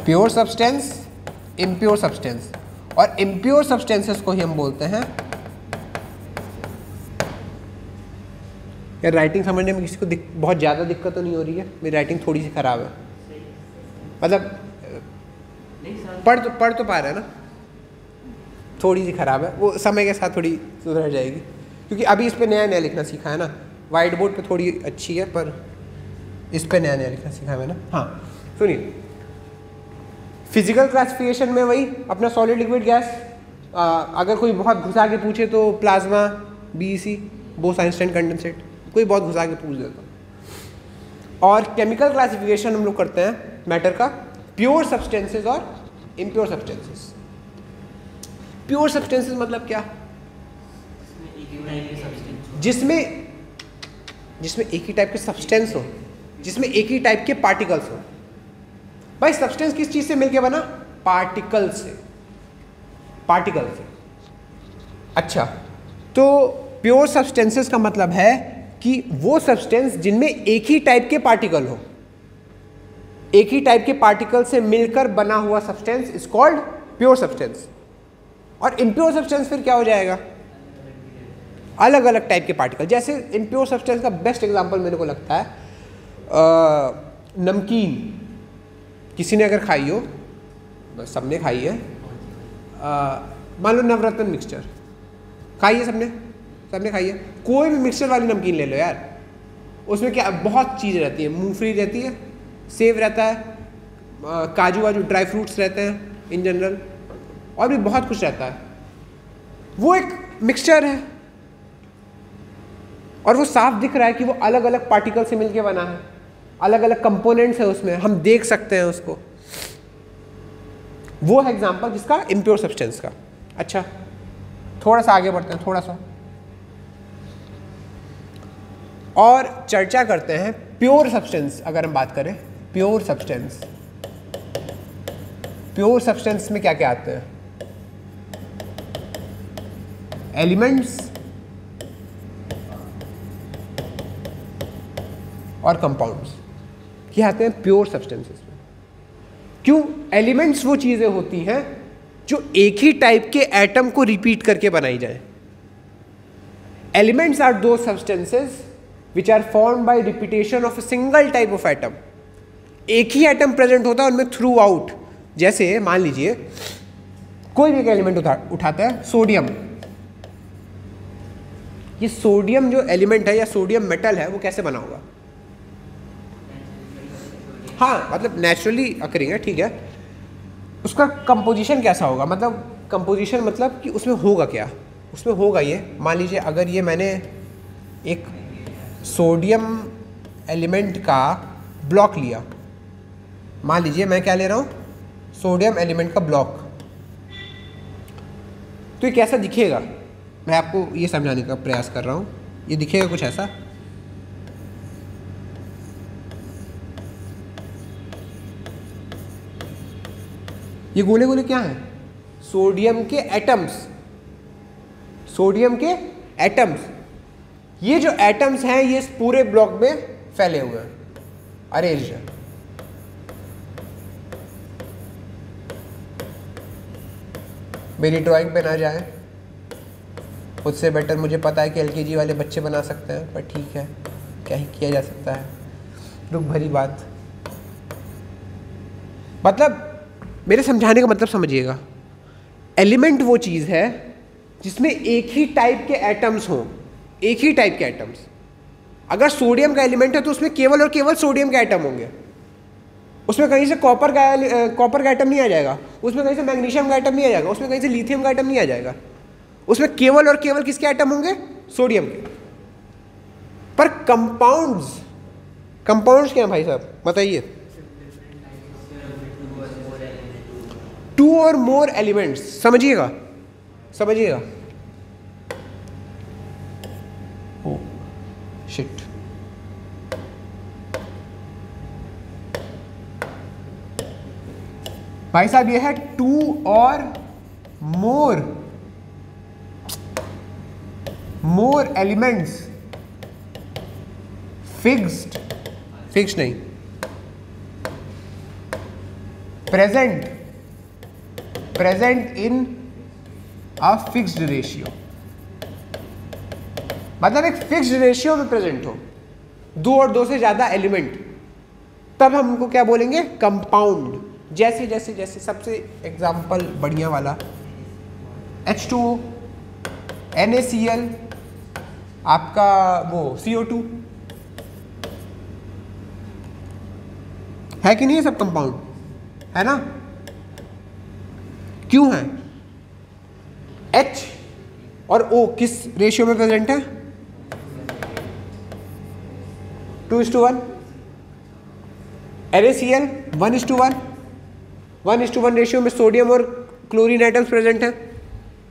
प्योर सब्सटेंस, इम्प्योर सब्सटेंस, और इम्प्योर सब्सटेंसेस को ही हम बोलते हैं। यार राइटिंग समझने में किसी को बहुत ज़्यादा दिक्कत तो नहीं हो रही है? मेरी राइटिंग थोड़ी सी ख़राब है, मतलब पढ़ तो पा रहे हैं ना, थोड़ी सी ख़राब है, वो समय के साथ थोड़ी सुधर जाएगी, क्योंकि अभी इस पर नया नया लिखना सीखा है ना। वाइट बोर्ड पे थोड़ी अच्छी है, पर इस पर नया नया लिखना सीखा है मैंने। हाँ सुनिए, फिजिकल क्लासिफिकेशन में वही अपना सॉलिड लिक्विड गैस, अगर कोई बहुत घुसा के पूछे तो प्लाज्मा, बीईसी, बोस-आइंस्टाइन कंडेंसेट, कोई बहुत घुसा के पूछ देता। और केमिकल क्लासिफिकेशन हम लोग करते हैं मैटर का, प्योर सब्सटेंसेस और इम्प्योर सब्सटेंसेस। प्योर सब्सटेंसेस मतलब क्या? जिसमें एक ही टाइप के सब्सटेंस हो, जिसमें एक ही टाइप के पार्टिकल्स हो। भाई सब्सटेंस किस चीज से मिलके बना? पार्टिकल से, पार्टिकल से। अच्छा, तो प्योर सब्सटेंसेस का मतलब है कि वो सब्सटेंस जिनमें एक ही टाइप के पार्टिकल हो, एक ही टाइप के पार्टिकल से मिलकर बना हुआ substance is called pure substance. और इम्प्योर सब्सटेंस फिर क्या हो जाएगा? अलग अलग टाइप के पार्टिकल। जैसे इम्प्योर सब्सटेंस का बेस्ट एग्जांपल मेरे को लगता है नमकीन। किसी ने अगर खाई हो, सबने खाई है, मान लो नवरत्न मिक्सचर खाई है सबने, सबने खाई है। कोई भी मिक्सचर वाली नमकीन ले लो यार, उसमें क्या बहुत चीज़ें रहती है। मूंगफली रहती है, सेव रहता है, काजू वाजू ड्राई फ्रूट्स रहते हैं इन जनरल, और भी बहुत कुछ रहता है। वो एक मिक्सचर है और वो साफ दिख रहा है कि वो अलग अलग पार्टिकल से मिलके बना है, अलग अलग कंपोनेंट्स है उसमें, हम देख सकते हैं उसको। वो है एग्जांपल जिसका इम्प्योर सब्सटेंस का। अच्छा, थोड़ा सा आगे बढ़ते हैं, थोड़ा सा और चर्चा करते हैं प्योर सब्सटेंस। अगर हम बात करें प्योर सब्सटेंस, प्योर सब्सटेंस में क्या क्या आते हैं? एलिमेंट्स और कंपाउंड्स, ये आते हैं प्योर सब्सटेंसेस में। क्यों? एलिमेंट्स वो चीजें होती हैं जो एक ही टाइप के एटम को रिपीट करके बनाई जाए। Elements are the substances which are formed by repetition of a single type of atom. एक ही एटम प्रेजेंट होता है उनमें थ्रू आउट। जैसे मान लीजिए कोई भी एक एलिमेंट उठाते हैं, सोडियम। ये सोडियम जो एलिमेंट है या सोडियम मेटल है, वो कैसे बना होगा? हाँ, मतलब नेचुरली अकरिंग है, ठीक है। उसका कंपोजिशन कैसा होगा? मतलब कंपोजिशन मतलब कि उसमें होगा क्या? उसमें होगा ये, मान लीजिए अगर ये मैंने एक सोडियम एलिमेंट का ब्लॉक लिया, मान लीजिए मैं क्या ले रहा हूँ? सोडियम एलिमेंट का ब्लॉक। तो ये कैसा दिखेगा? मैं आपको ये समझाने का प्रयास कर रहा हूँ। ये दिखेगा कुछ ऐसा। ये गोले गोले क्या हैं? सोडियम के एटम्स, सोडियम के एटम्स। ये जो एटम्स हैं ये इस पूरे ब्लॉक में फैले हुए हैं, अरेंज्ड है। मेरी ड्राइंग पे ना जाए, उससे बेटर मुझे पता है कि एलकेजी वाले बच्चे बना सकते हैं, पर ठीक है, क्या ही किया जा सकता है। दुख भरी बात। मतलब मेरे समझाने का मतलब समझिएगा, एलिमेंट वो चीज़ है जिसमें एक ही टाइप के एटम्स हों, एक ही टाइप के एटम्स। अगर सोडियम का एलिमेंट है तो उसमें केवल और केवल सोडियम के एटम होंगे, उसमें कहीं से कॉपर का एटम नहीं आ जाएगा, उसमें कहीं से मैग्नीशियम का एटम नहीं आ जाएगा, उसमें कहीं से लिथियम का एटम नहीं आ जाएगा। उसमें केवल और केवल किसके एटम होंगे? सोडियम के। पर कंपाउंड्स, कंपाउंड्स क्या है भाई साहब बताइए? टू और मोर एलिमेंट्स। समझिएगा, समझिएगा। ओ शिट, भाई साहब ये है टू और मोर एलिमेंट्स फिक्स्ड नहीं, present in a fixed ratio. मतलब एक फिक्स्ड रेशियो में प्रेजेंट हो, दो और दो से ज्यादा एलिमेंट, तब हम उनको क्या बोलेंगे? कंपाउंड। जैसे जैसे जैसे सबसे एग्जाम्पल बढ़िया वाला H2O, NaCl, आपका वो CO2 है कि नहीं है? सब कंपाउंड है ना? क्यों है? H और O किस रेशियो में प्रेजेंट है? 2:1। NaCl 1:1, 1:1 रेशियो में सोडियम और क्लोरीन एटम्स प्रेजेंट हैं।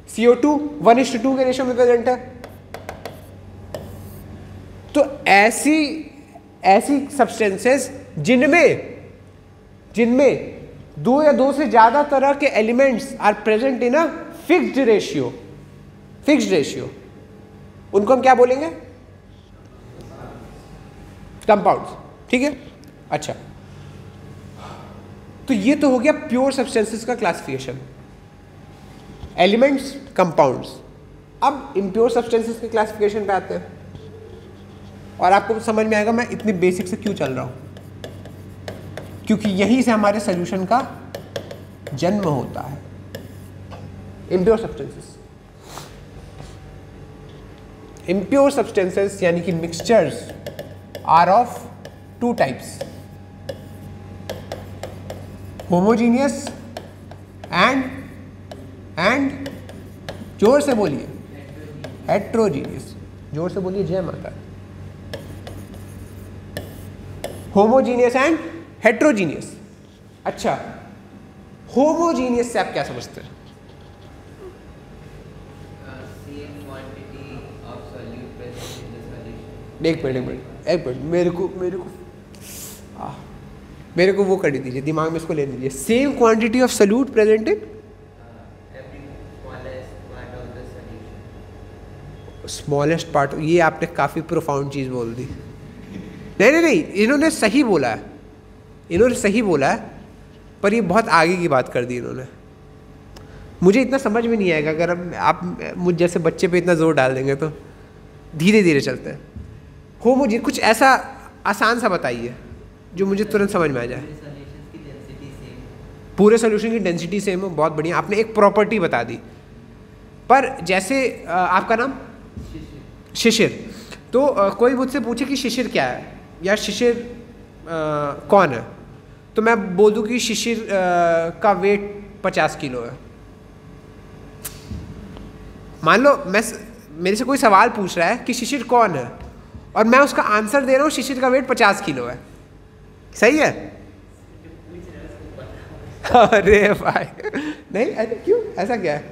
CO2 1:2 के रेशियो में प्रेजेंट है। तो ऐसी सब्सटेंसेस जिनमें दो या दो से ज्यादा तरह के elements are present in a fixed ratio, उनको हम क्या बोलेंगे? कंपाउंड्स। ठीक है, अच्छा, तो ये तो हो गया प्योर सब्सटेंसेस का क्लासिफिकेशन, एलिमेंट्स, कंपाउंड्स। अब इम्प्योर सब्सटेंसेस के क्लासिफिकेशन पे आते हैं, और आपको समझ में आएगा मैं इतनी बेसिक से क्यों चल रहा हूं, क्योंकि यहीं से हमारे सोल्यूशन का जन्म होता है। इम्प्योर सब्सटेंसेस यानी कि mixtures are of two types, homogeneous and जोर से बोलिए हेट्रोजीनियस, जोर से बोलिए जय माता। Homogeneous and heterogeneous. अच्छा, होमोजीनियस से आप क्या समझते हैं? एक मिनट मेरे को वो कर दीजिए, दिमाग में इसको ले लीजिए। Same quantity of solute present in smallest part. ये आपने काफ़ी प्रोफाउंड चीज़ बोल दी। नहीं, इन्होंने सही बोला है, पर ये बहुत आगे की बात कर दी इन्होंने। मुझे इतना समझ में नहीं आएगा अगर आप मुझ जैसे बच्चे पे इतना जोर डाल देंगे, तो धीरे धीरे चलते हैं। हो मुझे कुछ ऐसा आसान सा बताइए जो मुझे तुरंत समझ में आ जाए। पूरे सोल्यूशन की डेंसिटी सेम हो, बहुत बढ़िया, आपने एक प्रॉपर्टी बता दी। पर जैसे आपका नाम शिशिर, तो कोई मुझसे पूछे कि शिशिर क्या है या शिशिर कौन है, तो मैं बोल दूं कि शिशिर का वेट 50 किलो है। मान लो मेरे से कोई सवाल पूछ रहा है कि शिशिर कौन है, और मैं उसका आंसर दे रहा हूँ शिशिर का वेट 50 किलो है। सही है? अरे भाई नहीं, अरे क्यों, ऐसा क्या है?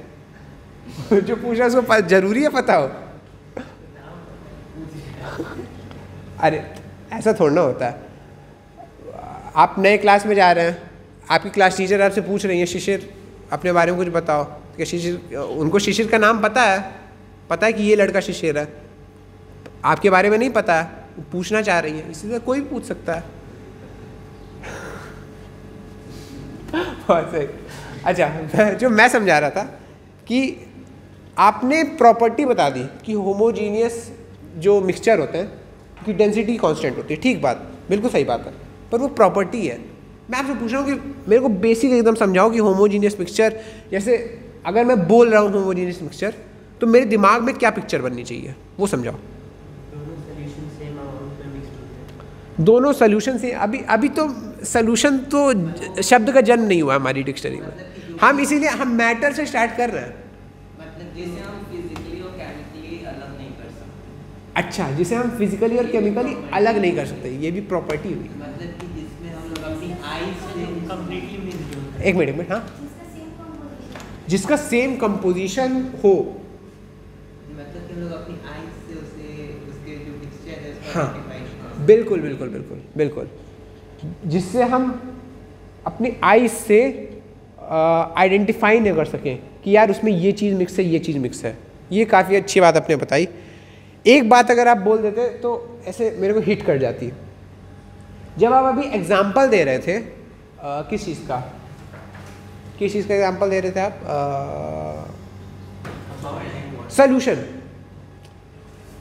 जो पूछ रहा है उसको जरूरी है पता हो? अरे ऐसा थोड़ा ना होता है। आप नए क्लास में जा रहे हैं, आपकी क्लास टीचर आपसे पूछ रही है शिशिर अपने बारे में कुछ बताओ, कि शिशिर, उनको शिशिर का नाम पता है कि ये लड़का शिशिर है, आपके बारे में नहीं पता है, पूछना चाह रही है, इसी तरह कोई भी पूछ सकता है। बहुत सही। अच्छा, जो मैं समझा रहा था कि आपने प्रॉपर्टी बता दी कि होमोजीनियस जो मिक्सचर होते हैं कि डेंसिटी कांस्टेंट होती है। ठीक बात, बिल्कुल सही बात है, पर वो प्रॉपर्टी है। मैं आपसे पूछ रहा हूँ कि मेरे को बेसिक एकदम समझाओ कि होमोजीनियस मिक्सचर, जैसे अगर मैं बोल रहा हूँ होमोजीनियस मिक्सचर, तो मेरे दिमाग में क्या पिक्चर बननी चाहिए, वो समझाओ। दोनों सोल्यूशन से अभी तो सोल्यूशन तो शब्द का जन्म नहीं हुआ हमारी डिक्शनरी में, हम इसीलिए हम मैटर से स्टार्ट कर रहे हैं। मतलब जिसे हम फिजिकली और केमिकली अलग नहीं कर सकते। अच्छा, जिसे हम फिजिकली और केमिकली अलग नहीं कर सकते, ये भी प्रॉपर्टी हुई। मतलब कि जिसमें हम लोग अपनी आईज से कंप्लीटली मिलते हैं। एक मिनट, हाँ, जिसका सेम कंपोजिशन हो, मतलब कि हम लोग अपनी आईज से उसके जो मिक्सचर है उसको हाँ, आइडेंटिफाई बिल्कुल, जिससे हम अपनी आईज से आइडेंटिफाई नहीं कर सकें कि यार उसमें ये चीज़ मिक्स है, ये चीज़ मिक्स है। ये काफ़ी अच्छी बात आपने बताई। एक बात अगर आप बोल देते तो ऐसे मेरे को हिट कर जाती। जब आप अभी एग्जाम्पल दे रहे थे किस चीज़ का एग्जाम्पल दे रहे थे आप? सोल्यूशन।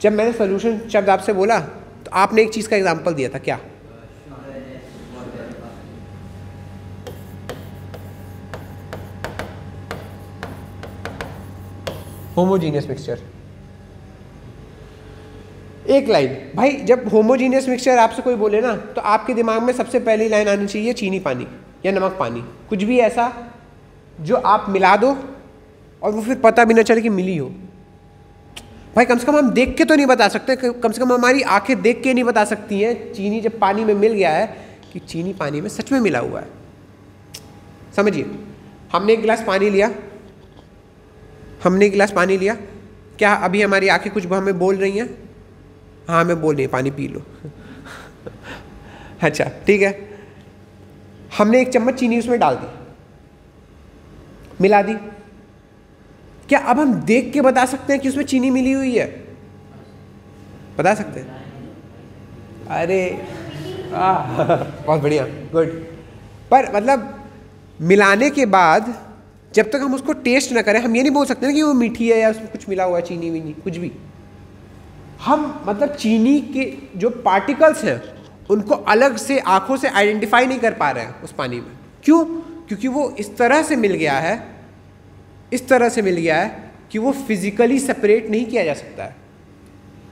जब मैंने सोल्यूशन शब्द आपसे बोला तो आपने एक चीज़ का एग्जाम्पल दिया था, क्या? Homogeneous mixture. एक लाइन भाई, जब होमोजीनियस मिक्सचर आपसे कोई बोले ना, तो आपके दिमाग में सबसे पहली लाइन आनी चाहिए चीनी पानी या नमक पानी, कुछ भी ऐसा जो आप मिला दो और वो फिर पता भी ना चले कि मिली हो। भाई कम से कम हम देख के तो नहीं बता सकते, कम से कम हमारी आंखें देख के नहीं बता सकती हैं चीनी जब पानी में मिल गया है कि चीनी पानी में सच में मिला हुआ है। समझिए, हमने एक गिलास पानी लिया, हमने एक गिलास पानी लिया, क्या अभी हमारी आंखें कुछ हमें बोल रही हैं? हाँ हमें बोल रही हैं पानी पी लो। अच्छा ठीक है, हमने एक चम्मच चीनी उसमें डाल दी, मिला दी, क्या अब हम देख के बता सकते हैं कि उसमें चीनी मिली हुई है? बता सकते हैं? अरे बहुत बढ़िया, गुड। पर मतलब मिलाने के बाद जब तक हम उसको टेस्ट ना करें, हम ये नहीं बोल सकते ना कि वो मीठी है या उसमें कुछ मिला हुआ है, चीनी वीनी कुछ भी। हम मतलब चीनी के जो पार्टिकल्स हैं उनको अलग से आंखों से आइडेंटिफाई नहीं कर पा रहे हैं उस पानी में। क्यों? क्योंकि वो इस तरह से मिल गया है, इस तरह से मिल गया है कि वो फिजिकली सेपरेट नहीं किया जा सकता है।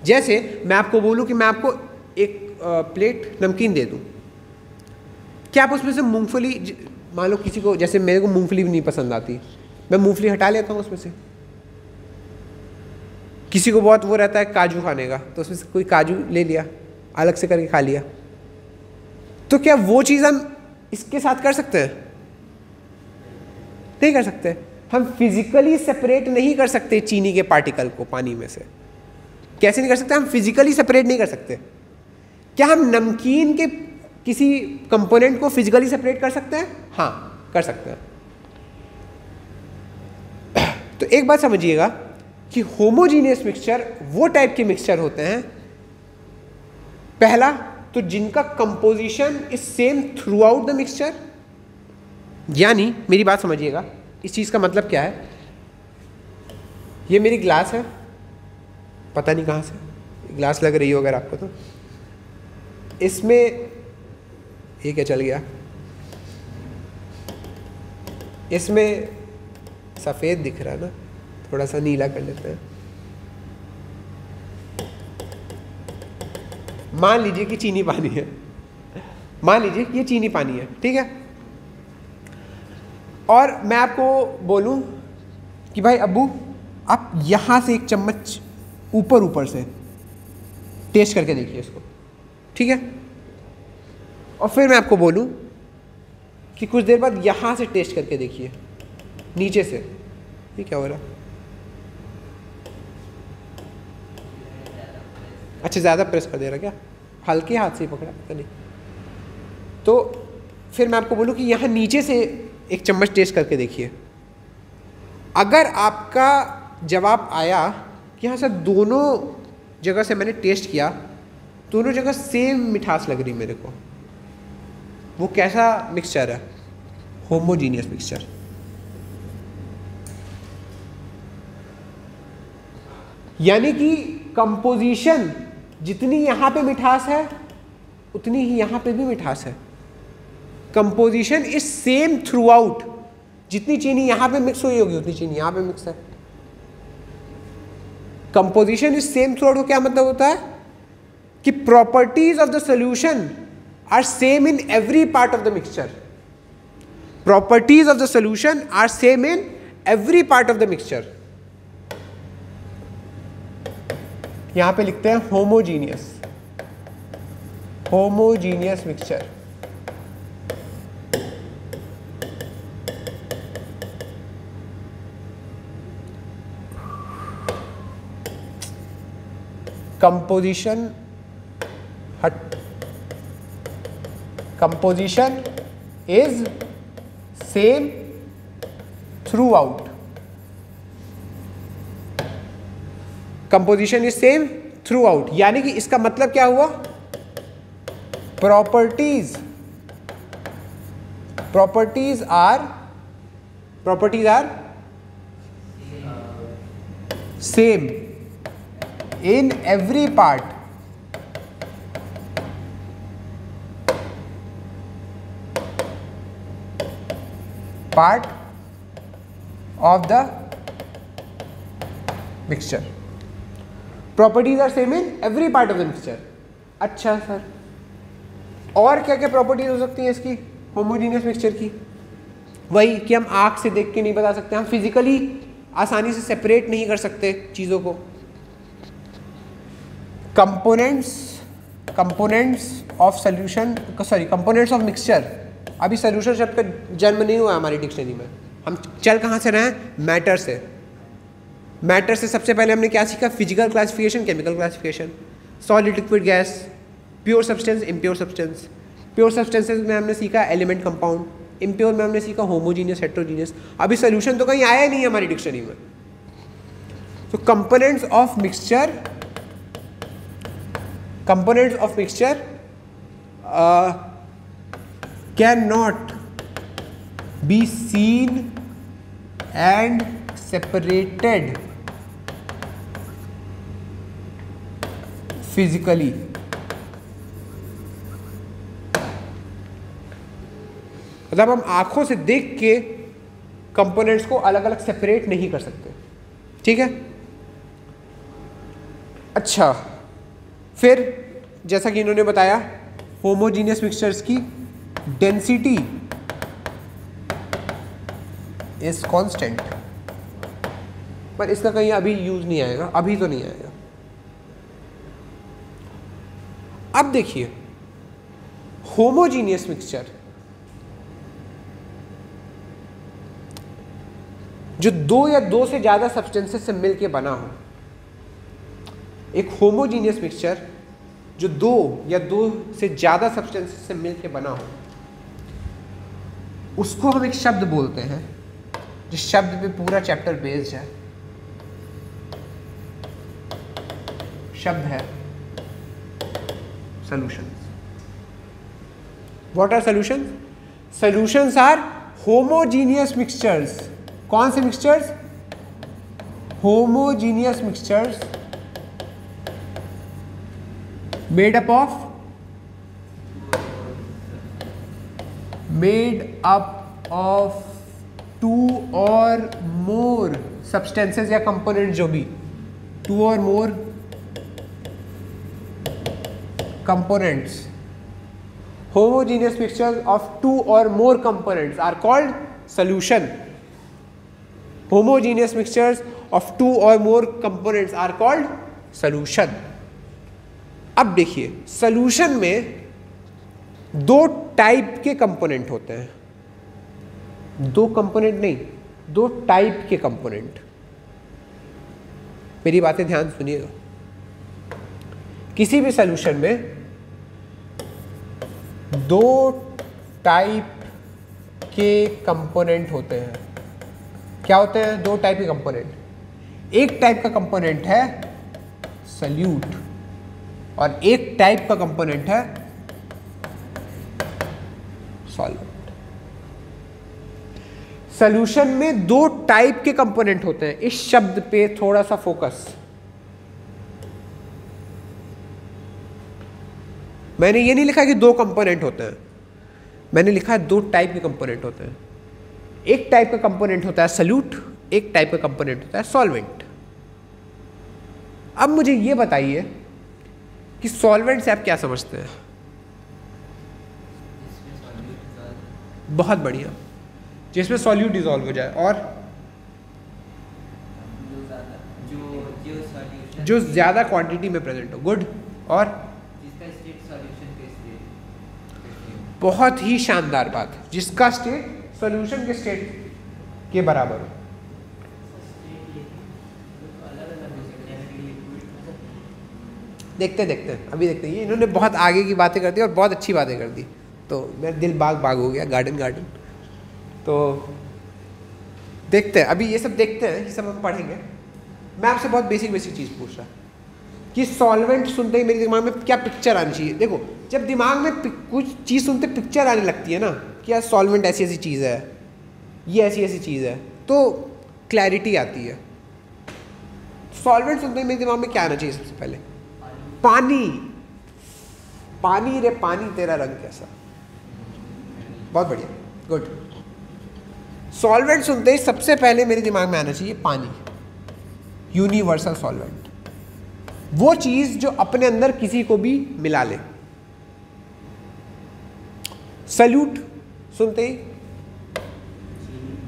जैसे मैं आपको बोलूं कि मैं आपको एक प्लेट नमकीन दे दूं, क्या आप उसमें से मूंगफली, मान लो किसी को, जैसे मेरे को मूंगफली भी नहीं पसंद आती, मैं मूंगफली हटा लेता हूँ उसमें से। किसी को बहुत वो रहता है काजू खाने का, तो उसमें से कोई काजू ले लिया, अलग से करके खा लिया। तो क्या वो चीज़ हम इसके साथ कर सकते हैं? नहीं कर सकते। हम फिजिकली सेपरेट नहीं कर सकते चीनी के पार्टिकल को पानी में से। कैसे नहीं कर सकते? हम फिजिकली सेपरेट नहीं कर सकते। क्या हम नमकीन के किसी कंपोनेंट को फिजिकली सेपरेट कर सकते हैं? हाँ कर सकते हैं। तो एक बात समझिएगा कि होमोजीनियस मिक्सचर वो टाइप के मिक्सचर होते हैं, पहला तो जिनका composition is same through out the mixture. यानी मेरी बात समझिएगा, इस चीज़ का मतलब क्या है, ये मेरी ग्लास है, पता नहीं कहाँ से ग्लास लग रही हो अगर आपको, तो इसमें ये क्या चल गया, इसमें सफ़ेद दिख रहा है ना, थोड़ा सा नीला कर लेते हैं। मान लीजिए कि चीनी पानी है, मान लीजिए कि ये चीनी पानी है, ठीक है। और मैं आपको बोलूं कि भाई अब्बू आप यहाँ से एक चम्मच ऊपर से टेस्ट करके देखिए इसको, ठीक है। और फिर मैं आपको बोलूं कि कुछ देर बाद यहाँ से टेस्ट करके देखिए, नीचे से। ये क्या हो रहा है? अच्छा ज़्यादा प्रेस कर दे रहा क्या? हल्के हाथ से ही पकड़ा, पता नहीं। तो फिर मैं आपको बोलूं कि यहाँ नीचे से एक चम्मच टेस्ट करके देखिए। अगर आपका जवाब आया कि हाँ सर दोनों जगह से मैंने टेस्ट किया, दोनों जगह सेम मिठास लग रही मेरे को, वो कैसा मिक्सचर है? Homogeneous mixture. यानी कि कंपोजिशन जितनी यहाँ पे मिठास है उतनी ही यहाँ पे भी मिठास है। Composition is same through out, जितनी चीनी यहाँ पे मिक्स हुई होगी उतनी चीनी यहाँ पे मिक्स है। Composition is same throughout का क्या मतलब होता है कि properties of the solution are same in every part of the mixture. Properties of the solution are same in every part of the mixture. यहां पे लिखते हैं homogeneous, homogeneous mixture. Composition composition is same throughout. Composition is same throughout, यानी कि इसका मतलब क्या हुआ? Properties are same in every part of the mixture. Properties are same in every part of the mixture. अच्छा sir, और क्या क्या प्रॉपर्टीज हो सकती हैं इसकी होमोजीनियस मिक्सचर की? वही कि हम आँख से देख के नहीं बता सकते, हम फिजिकली आसानी से सेपरेट नहीं कर सकते चीज़ों को। Components of solution, sorry components of mixture. अभी सोल्यूशन शब्द का जन्म नहीं हुआ हमारी डिक्शनरी में। हम चल कहाँ से रहे हैं? मैटर से। मैटर से सबसे पहले हमने क्या सीखा? Physical classification, chemical classification, solid, liquid, gas, pure substance, impure substance. Pure substances में हमने सीखा एलिमेंट, कंपाउंड। इम्प्योर में हमने सीखा होमोजीनियस, हेट्रोजीनियस। अभी सोल्यूशन तो कहीं आया नहीं है हमारी डिक्शनरी में। तो components of mixture, components of mixture cannot be seen and separated physically. मतलब हम आंखों से देख के कंपोनेंट्स को अलग अलग सेपरेट नहीं कर सकते, ठीक है। अच्छा, फिर जैसा कि इन्होंने बताया होमोजीनियस मिक्सचर्स की डेंसिटी इज कांस्टेंट, पर इसका कहीं अभी यूज नहीं आएगा, अभी तो नहीं आएगा। अब देखिए होमोजीनियस मिक्सचर जो दो या दो से ज्यादा सब्सटेंसेस से मिलके बना हो, एक होमोजीनियस मिक्सचर जो दो या दो से ज्यादा सब्सटेंसेस से मिलके बना हो, उसको हम एक शब्द बोलते हैं, जिस शब्द पे पूरा चैप्टर बेस्ड है। शब्द है solutions. What are solutions? Solutions are homogeneous mixtures. कौन से mixtures? Homogeneous mixtures made up of two or more substances या components, जो भी two or more components, homogeneous mixtures of two or more components are called solution. Homogeneous mixtures of two or more components are called solution. अब देखिए solution में दो type के component होते हैं। दो कंपोनेंट नहीं, दो टाइप के कंपोनेंट। मेरी बातें ध्यान सुनिएगा। किसी भी सॉल्यूशन में दो टाइप के कंपोनेंट होते हैं। क्या होते हैं दो टाइप के कंपोनेंट? एक टाइप का कंपोनेंट है सॉल्यूट और एक टाइप का कंपोनेंट है सॉल्वेंट। सॉल्यूशन में दो टाइप के कंपोनेंट होते हैं। इस शब्द पे थोड़ा सा फोकस। मैंने ये नहीं लिखा कि दो कंपोनेंट होते हैं, मैंने लिखा है दो टाइप के कंपोनेंट होते हैं। एक टाइप का कंपोनेंट होता है सॉल्यूट, एक टाइप का कंपोनेंट होता है सॉल्वेंट। अब मुझे ये बताइए कि सॉल्वेंट से आप क्या समझते हैं? बहुत बढ़िया, जिसमें सॉल्यूट डिसॉल्व हो जाए और जो ज़्यादा क्वांटिटी में प्रेजेंट हो। गुड। और जिसका स्टेट सॉल्यूशन के स्टेट। बहुत ही शानदार बात, जिसका स्टेट सॉल्यूशन के स्टेट के बराबर हो। देखते देखते अभी देखते हैं। इन्होंने बहुत आगे की बातें कर दी और बहुत अच्छी बातें कर दी, तो मेरा दिल बाग बाग हो गया, गार्डन गार्डन। तो देखते हैं, अभी ये सब देखते हैं, ये सब हम पढ़ेंगे। मैं आपसे बहुत बेसिक चीज़ पूछ रहा कि सॉल्वेंट सुनते ही मेरे दिमाग में क्या पिक्चर आनी चाहिए। देखो, जब दिमाग में कुछ चीज़ सुनते पिक्चर आने लगती है ना कि यार सॉल्वेंट ऐसी ऐसी चीज़ है, ये ऐसी ऐसी चीज़ है, तो क्लैरिटी आती है। सॉल्वेंट सुनते ही मेरे दिमाग में क्या आना चाहिए? सबसे पहले पानी। पानी रे पानी, तेरा रंग कैसा। बहुत बढ़िया, गुड। सॉल्वेंट सुनते ही सबसे पहले मेरे दिमाग में आना चाहिए पानी, यूनिवर्सल सॉल्वेंट। वो चीज जो अपने अंदर किसी को भी मिला ले। सॉल्यूट सुनते ही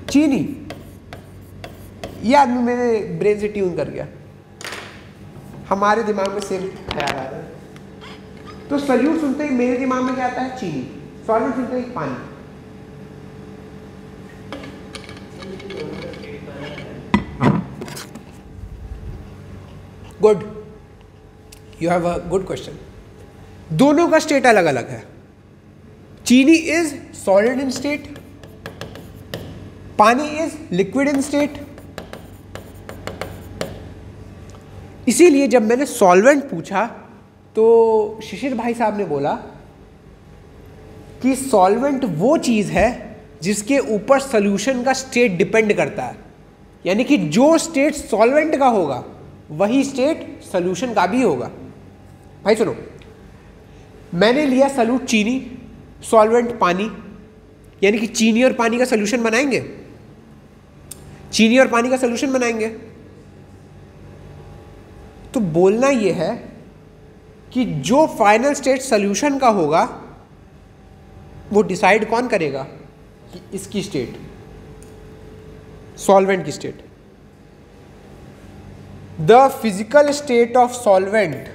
चीनी, ये आदमी मेरे ब्रेन से ट्यून कर गया, हमारे दिमाग में सेम ख्याल आ रहा है। तो सॉल्यूट सुनते ही मेरे दिमाग में क्या आता है? चीनी। सॉल्वेंट सुनते ही पानी। Good, you have a good question. दोनों का स्टेट अलग अलग है। चीनी इज सॉलिड इन स्टेट, पानी इज लिक्विड इन स्टेट। इसीलिए जब मैंने सॉल्वेंट पूछा तो शिशिर भाई साहब ने बोला कि सॉल्वेंट वो चीज़ है जिसके ऊपर सॉल्यूशन का स्टेट डिपेंड करता है, यानी कि जो स्टेट सॉल्वेंट का होगा वही स्टेट सॉल्यूशन का भी होगा। भाई सुनो, मैंने लिया सॉल्यूट चीनी, सॉल्वेंट पानी, यानी कि चीनी और पानी का सॉल्यूशन बनाएंगे, चीनी और पानी का सॉल्यूशन बनाएंगे। तो बोलना यह है कि जो फाइनल स्टेट सॉल्यूशन का होगा वो डिसाइड कौन करेगा कि इसकी स्टेट, सॉल्वेंट की state. The physical state of solvent,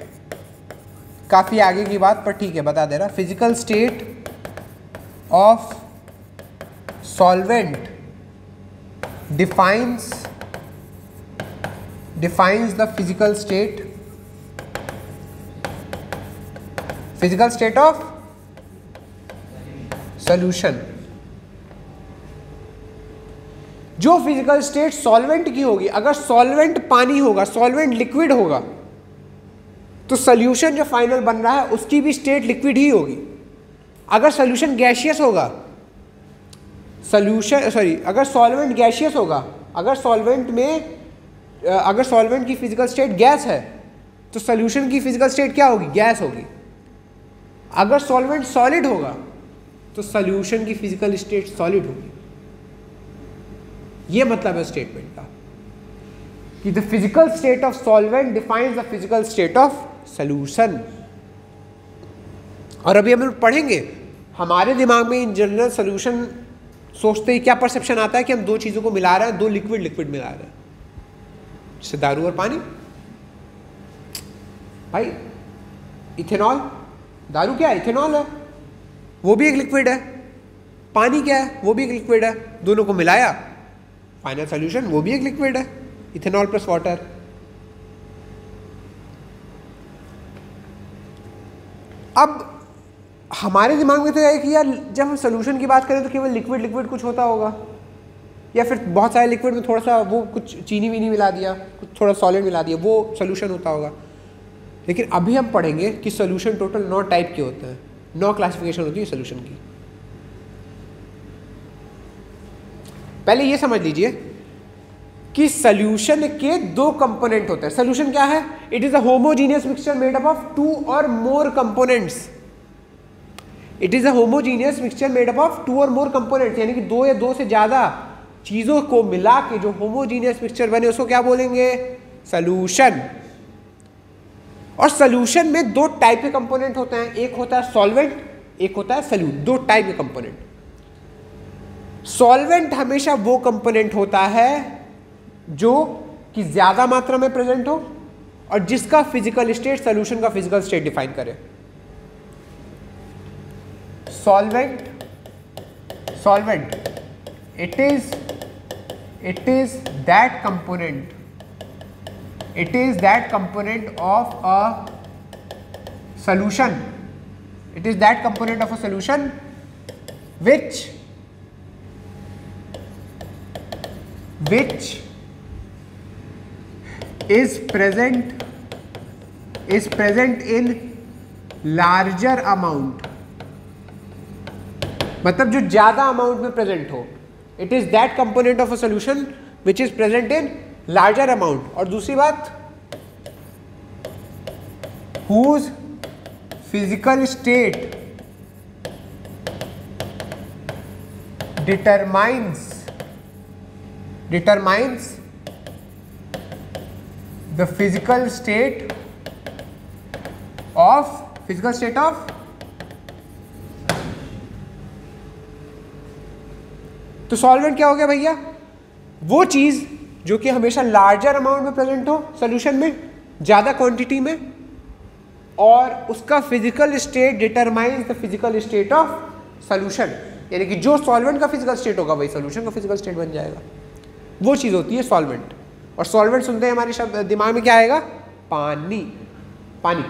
काफी आगे की बात पर ठीक है बता दे रहा। Physical state of solvent defines the physical state of solution। जो फिजिकल स्टेट सॉल्वेंट की होगी, अगर सॉल्वेंट पानी होगा, सॉल्वेंट लिक्विड होगा, तो सॉल्यूशन जो फाइनल बन रहा है उसकी भी स्टेट लिक्विड ही होगी। अगर सॉल्यूशन गैसियस होगा, अगर सॉल्वेंट गैसियस होगा, अगर सॉल्वेंट की फिजिकल स्टेट गैस है तो सॉल्यूशन की फिजिकल स्टेट क्या होगी? गैस होगी। अगर सॉल्वेंट सॉलिड होगा तो सॉल्यूशन की फिजिकल स्टेट सॉलिड होगी। यह मतलब है स्टेटमेंट का कि the physical state of solvent defines the physical state of solution. और अभी हम पढ़ेंगे, हमारे दिमाग में इन जनरल सॉल्यूशन सोचते ही क्या परसेप्शन आता है कि हम दो चीजों को मिला रहे हैं, दो लिक्विड मिला रहे हैं, जैसे दारू और पानी। भाई इथेनॉल, दारू क्या है? इथेनॉल है, वो भी एक लिक्विड है। पानी क्या है? वो भी एक लिक्विड है। दोनों को मिलाया, फाइनल सॉल्यूशन वो भी एक लिक्विड है, इथेनॉल प्लस वाटर। अब हमारे दिमाग में तो है कि यार जब हम सॉल्यूशन की बात करें तो केवल लिक्विड कुछ होता होगा, या फिर बहुत सारे लिक्विड में थोड़ा सा वो कुछ चीनी वीनी मिला दिया, कुछ थोड़ा सॉलिड मिला दिया, वो सॉल्यूशन होता होगा। लेकिन अभी हम पढ़ेंगे कि सॉल्यूशन टोटल 9 टाइप के होते हैं, 9 क्लासिफिकेशन होती है सॉल्यूशन की। पहले ये समझ लीजिए कि सॉल्यूशन के 2 कंपोनेंट होते हैं। सॉल्यूशन क्या है? It is a homogeneous mixture made up of 2 or more components. It is a homogeneous mixture made up of 2 or more components, यानी कि 2 या 2 से ज्यादा चीजों को मिला के जो होमोजीनियस मिक्सचर बने उसको क्या बोलेंगे? सॉल्यूशन। और सॉल्यूशन में 2 टाइप के कंपोनेंट होते हैं, एक होता है सॉल्वेंट, एक होता है सॉल्यूट। 2 टाइप के कंपोनेंट। सॉल्वेंट हमेशा वो कंपोनेंट होता है जो कि ज्यादा मात्रा में प्रेजेंट हो और जिसका फिजिकल स्टेट सॉल्यूशन का फिजिकल स्टेट डिफाइन करे। solvent it is that component of a solution, it is that component of a solution which is present in larger amount, मतलब जो ज्यादा अमाउंट में प्रेजेंट हो। It is that component of a solution which is present in larger amount. और दूसरी बात, whose physical state determines the physical state of तो solvent क्या हो गया भैया? वो चीज जो कि हमेशा लार्जर अमाउंट में प्रेजेंट हो सॉल्यूशन में, ज्यादा क्वांटिटी में, और उसका physical state determines the physical state of solution, यानी कि जो सॉल्वेंट का फिजिकल स्टेट होगा वही सॉल्यूशन का फिजिकल स्टेट बन जाएगा। वो चीज होती है सॉल्वेंट। और सॉल्वेंट सुनते हैं हमारे शब्द दिमाग में क्या आएगा? पानी, पानी,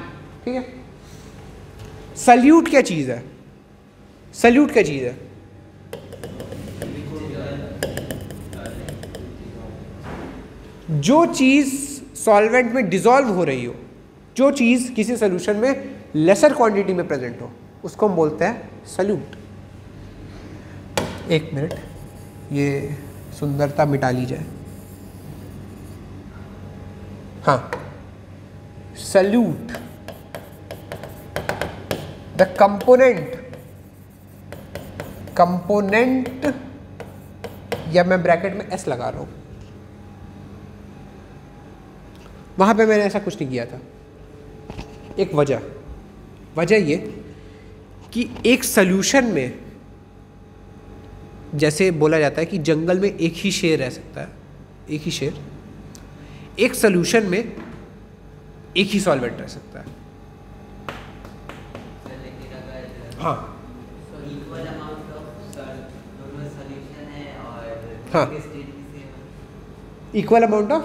ठीक है। सल्यूट क्या चीज़ है? सल्यूट क्या चीज़ है? जो चीज़ सॉल्वेंट में डिसॉल्व हो रही हो, जो चीज़ किसी सॉल्यूशन में लेसर क्वांटिटी में प्रेजेंट हो, उसको हम बोलते हैं सल्यूट। एक मिनट, ये सुंदरता मिटा ली जाए। हाँ, सल्यूट द कंपोनेंट, या मैं ब्रैकेट में एस लगा रहा हूं, वहां पे मैंने ऐसा कुछ नहीं किया था। एक वजह ये कि एक सॉल्यूशन में, जैसे बोला जाता है कि जंगल में एक ही शेर रह सकता है, एक ही शेर, एक सॉल्यूशन में एक ही सॉल्वेंट रह सकता है। लेकिन अगर हाँ इक्वल अमाउंट ऑफ दोनों सॉल्यूशन है और हाँ। स्टेट की सेम इक्वल अमाउंट ऑफ,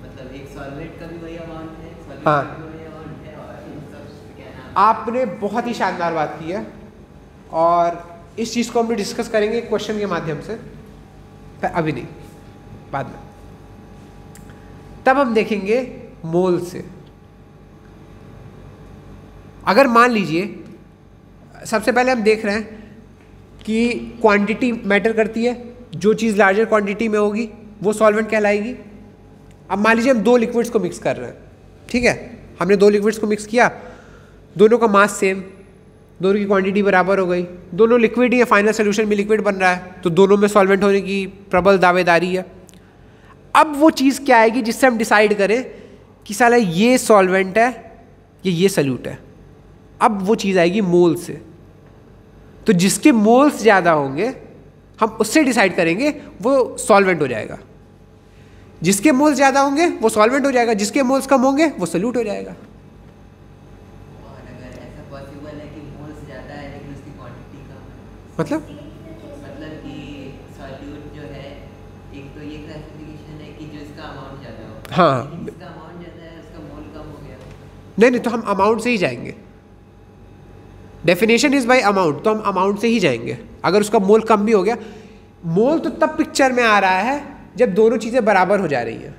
मतलब एक सॉल्वेंट का भी वही अमाउंट है, सॉल्यूशन हाँ। का भी वही अमाउंट है, और इन सब क्या नाम, आपने बहुत ही शानदार बात की है, और इस चीज़ को हम डिस्कस करेंगे क्वेश्चन के माध्यम से, पर अभी नहीं, बाद में। तब हम देखेंगे मोल से। अगर मान लीजिए, सबसे पहले हम देख रहे हैं कि क्वांटिटी मैटर करती है, जो चीज़ लार्जर क्वांटिटी में होगी वो सॉल्वेंट कहलाएगी। अब मान लीजिए हम दो लिक्विड्स को मिक्स कर रहे हैं, ठीक है, हमने दो लिक्विड्स को मिक्स किया, दोनों का मास सेम, दोनों की क्वांटिटी बराबर हो गई, दोनों लिक्विड ही है, फाइनल सोल्यूशन में लिक्विड बन रहा है, तो दोनों में सॉल्वेंट होने की प्रबल दावेदारी है। अब वो चीज़ क्या आएगी जिससे हम डिसाइड करें कि साला ये सॉल्वेंट है या ये सल्यूट है? अब वो चीज़ आएगी मोल से। तो जिसके मोल्स ज़्यादा होंगे हम उससे डिसाइड करेंगे, वो सॉल्वेंट हो जाएगा। जिसके मोल्स ज़्यादा होंगे वो सॉल्वेंट हो जाएगा, जिसके मोल्स कम होंगे वो सल्यूट हो जाएगा। और अगर ऐसा पॉसिबल है कि मोल्स ज़्यादा है लेकिन उसकी क्वांटिटी कम है, मतलब कि सॉल्यूट जो है, एक तो ये क्लासिफिकेशन है कि जो इसका अमाउंट ज़्यादा हो, हाँ। लेकिन इसका अमाउंट ज़्यादा है, उसका मोल कम हो गया। नहीं, तो हम अमाउंट से ही जाएंगे। डेफिनेशन इज बाय अमाउंट, तो हम अमाउंट से ही जाएंगे। अगर उसका मोल कम भी हो गया, मोल तो तब पिक्चर में आ रहा है जब दोनों चीज़ें बराबर हो जा रही हैं।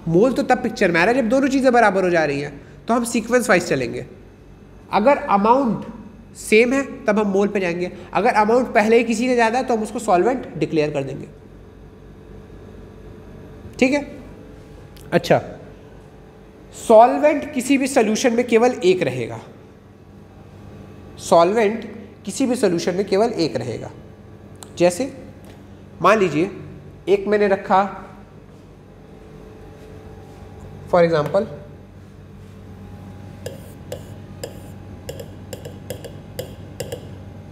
मोल तो तब पिक्चर में आ रहा है जब दोनों चीज़ें बराबर हो जा रही हैं। तो हम सीक्वेंस वाइज चलेंगे। अगर अमाउंट सेम है तब हम मोल पे जाएंगे, अगर अमाउंट पहले ही किसी का ज़्यादा है तो हम उसको सॉल्वेंट डिक्लेयर कर देंगे, ठीक है। अच्छा, सॉल्वेंट किसी भी सोल्यूशन में केवल एक रहेगा, सॉल्वेंट किसी भी सोल्यूशन में केवल एक रहेगा। जैसे मान लीजिए एक मैंने रखा, फॉर एग्जांपल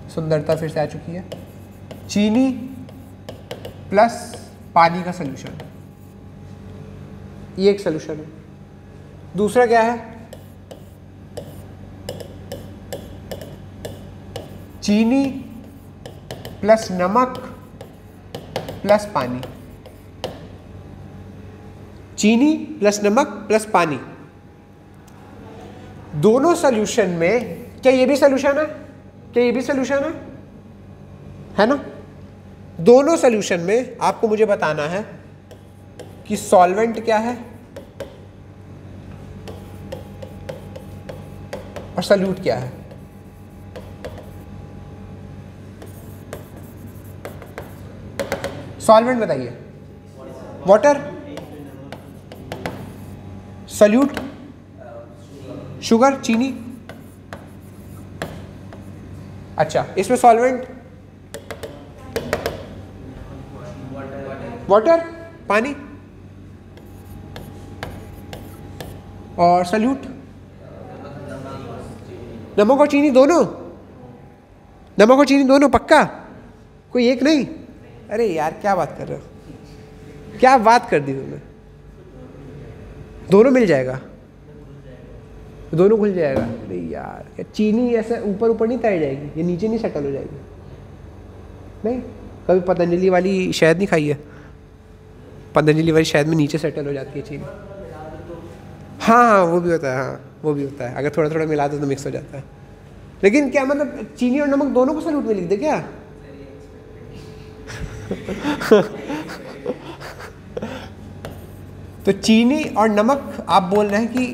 सुंदरता फिर से आ चुकी है, चीनी प्लस पानी का सोल्यूशन, ये एक सोल्यूशन है। दूसरा क्या है, चीनी प्लस नमक प्लस पानी, चीनी प्लस नमक प्लस पानी। दोनों सॉल्यूशन में, क्या ये भी सॉल्यूशन है? क्या ये भी सॉल्यूशन है ना? दोनों सॉल्यूशन में आपको मुझे बताना है कि सॉल्वेंट क्या है और सॉल्यूट क्या है। सॉल्वेंट बताइए, वाटर, सॉल्यूट शुगर, चीनी। अच्छा, इसमें सॉल्वेंट वाटर, पानी, और सॉल्यूट नमक और चीनी दोनों, नमक और चीनी दोनों, पक्का? कोई एक नहीं? अरे यार क्या बात कर रहे हो, क्या बात कर दी तुमने। दोनों मिल जाएगा, दोनों खुल जाएगा। अरे यार, चीनी ऐसे ऊपर ऊपर नहीं तैर जाएगी, ये नीचे नहीं सेटल हो जाएगी? नहीं, कभी पतंजलि वाली शहद नहीं खाई है? पतंजलि वाली शहद में नीचे सेटल हो जाती है चीनी। हाँ हाँ वो भी होता है, हाँ वो भी होता है, अगर थोड़ा थोड़ा मिला दो तो मिक्स हो जाता है। लेकिन क्या मतलब चीनी और नमक दोनों को सॉल्यूट में लिख दे क्या? तो चीनी और नमक आप बोल रहे हैं कि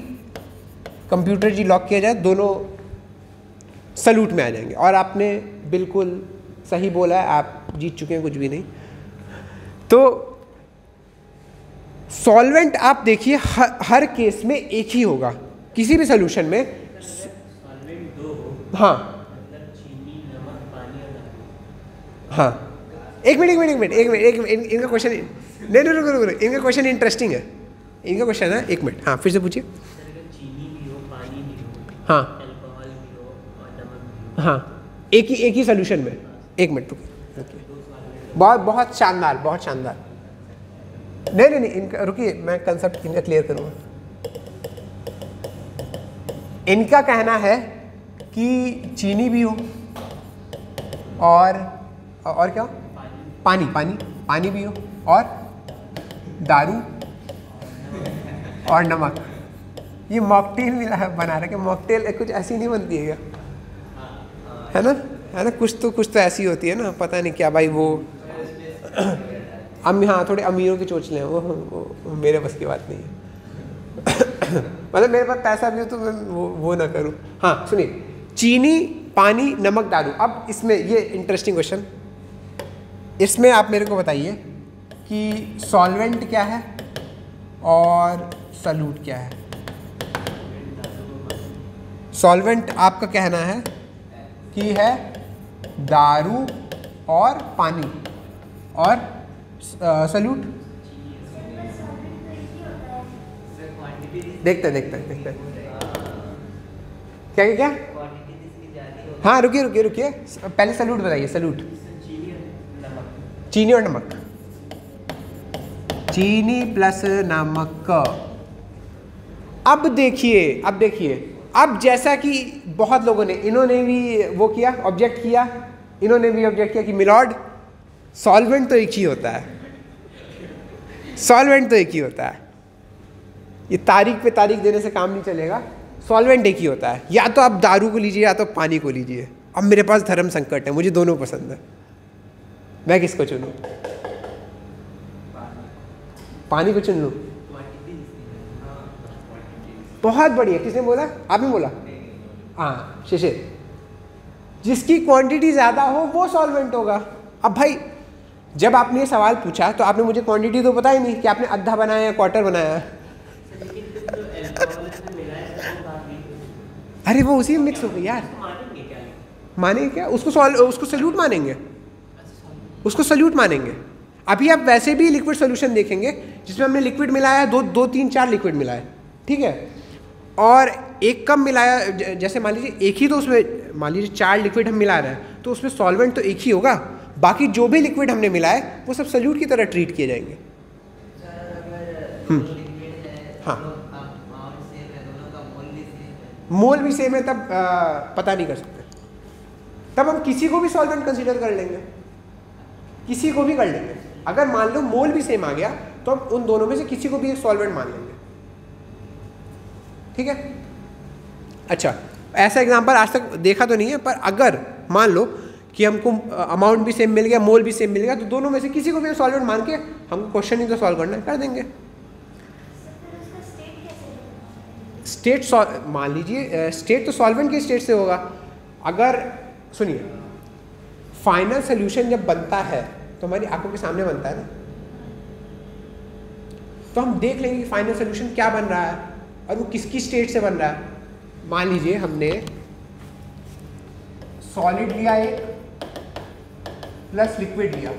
कंप्यूटर जी लॉक किया जाए, दोनों सॉल्यूट में आ जाएंगे, और आपने बिल्कुल सही बोला है, आप जीत चुके हैं, कुछ भी नहीं। तो सॉल्वेंट आप देखिए हर केस में एक ही होगा, किसी भी सॉल्यूशन में। सॉल्वेंट दो हो, हाँ मतलब चीनी, नमक, पानी और दारू। हाँ एक मिनट इनका क्वेश्चन नहीं, रुको, इनका क्वेश्चन इंटरेस्टिंग है, इनका क्वेश्चन है, एक मिनट, हाँ फिर से पूछिए। सर अगर चीनी भी हो, पानी भी हो, हाँ अल्कोहल भी हो और नमक भी हो, हाँ एक ही सोल्यूशन में, एक मिनट रुकिए, बहुत शानदार, बहुत शानदार। नहीं इनका रुकिए, मैं कंसेप्ट इनका क्लियर करूँगा। इनका कहना है कि चीनी भी हो और क्या, पानी भी हो, और दारू और नमक। ये मॉकटेल बना रहे, मॉकटेल कुछ ऐसी नहीं बनती है क्या? है ना, कुछ तो ऐसी होती है ना, पता नहीं क्या भाई वो हाँ थोड़े अमीरों के चोचले हैं वो मेरे बस की बात नहीं है। मतलब मेरे पास पैसा भी हो तो मैं वो ना करूँ। हाँ सुनिए, चीनी, पानी, नमक, दारू। अब इसमें ये इंटरेस्टिंग क्वेश्चन, इसमें आप मेरे को बताइए कि सॉल्वेंट क्या है और सॉल्यूट क्या है। सॉल्वेंट आपका कहना है कि है दारू और पानी, और सॉल्यूट देखते हैं क्या। हाँ रुकिए, पहले सॉल्यूट बताइए, सॉल्यूट। चीनी और नमक, चीनी प्लस नमक। अब देखिए, अब जैसा कि बहुत लोगों ने, इन्होंने भी वो किया, ऑब्जेक्ट किया, इन्होंने भी ऑब्जेक्ट किया कि मिलॉर्ड सॉल्वेंट तो एक ही होता है, ये तारीख पे तारीख देने से काम नहीं चलेगा, सॉल्वेंट एक ही होता है। या तो आप दारू को लीजिए या तो पानी को लीजिए। अब मेरे पास धर्म संकट है, मुझे दोनों पसंद है, मैं किसको चुनूं? पानी को चुन लूं? बहुत बढ़िया, किसने बोला? आपने बोला? हाँ शिशिर, जिसकी क्वांटिटी ज़्यादा हो वो सॉल्वेंट होगा। अब भाई जब आपने ये सवाल पूछा तो आपने मुझे क्वांटिटी तो पता ही नहीं कि आपने आधा बनाया या क्वार्टर बनाया है। अरे वो उसी में मिक्स हो गई यार, मानेंगे क्या उसको? उसको सॉल्यूट मानेंगे, उसको सॉल्यूट मानेंगे। अभी आप वैसे भी लिक्विड सॉल्यूशन देखेंगे जिसमें हमने लिक्विड मिलाया है, 2 3 4 लिक्विड मिलाया, ठीक है, और एक कम मिलाया, जैसे मान लीजिए एक ही, तो उसमें मान लीजिए 4 लिक्विड हम मिला रहे हैं तो उसमें सॉल्वेंट तो एक ही होगा, बाकी जो भी लिक्विड हमने मिलाए वो सब सॉल्यूट की तरह ट्रीट किए जाएंगे। हाँ मोल भी सेम है, तब पता नहीं कर सकते, तब हम किसी को भी सॉल्वेंट कंसीडर कर लेंगे, किसी को भी कर लेंगे। अगर मान लो मोल भी सेम आ गया तो हम उन दोनों में से किसी को भी एक सॉल्वेंट मान लेंगे, ठीक है। अच्छा, ऐसा एग्जांपल आज तक देखा तो नहीं है, पर अगर मान लो कि हमको अमाउंट भी सेम मिल गया, मोल भी सेम मिल गया, तो दोनों में से किसी को भी सॉल्वेंट मान के हमको क्वेश्चन ही तो सॉल्व करना है, कर देंगे। स्टेट मान लीजिए, स्टेट तो सॉल्वेंट के स्टेट से होगा। अगर सुनिए, फाइनल सोल्यूशन जब बनता है तो हमारी आंखों के सामने बनता है ना, तो हम देख लेंगे कि फाइनल सोल्यूशन क्या बन रहा है और वो किसकी स्टेट से बन रहा है। मान लीजिए हमने सॉलिड लिया एक प्लस लिक्विड लिया,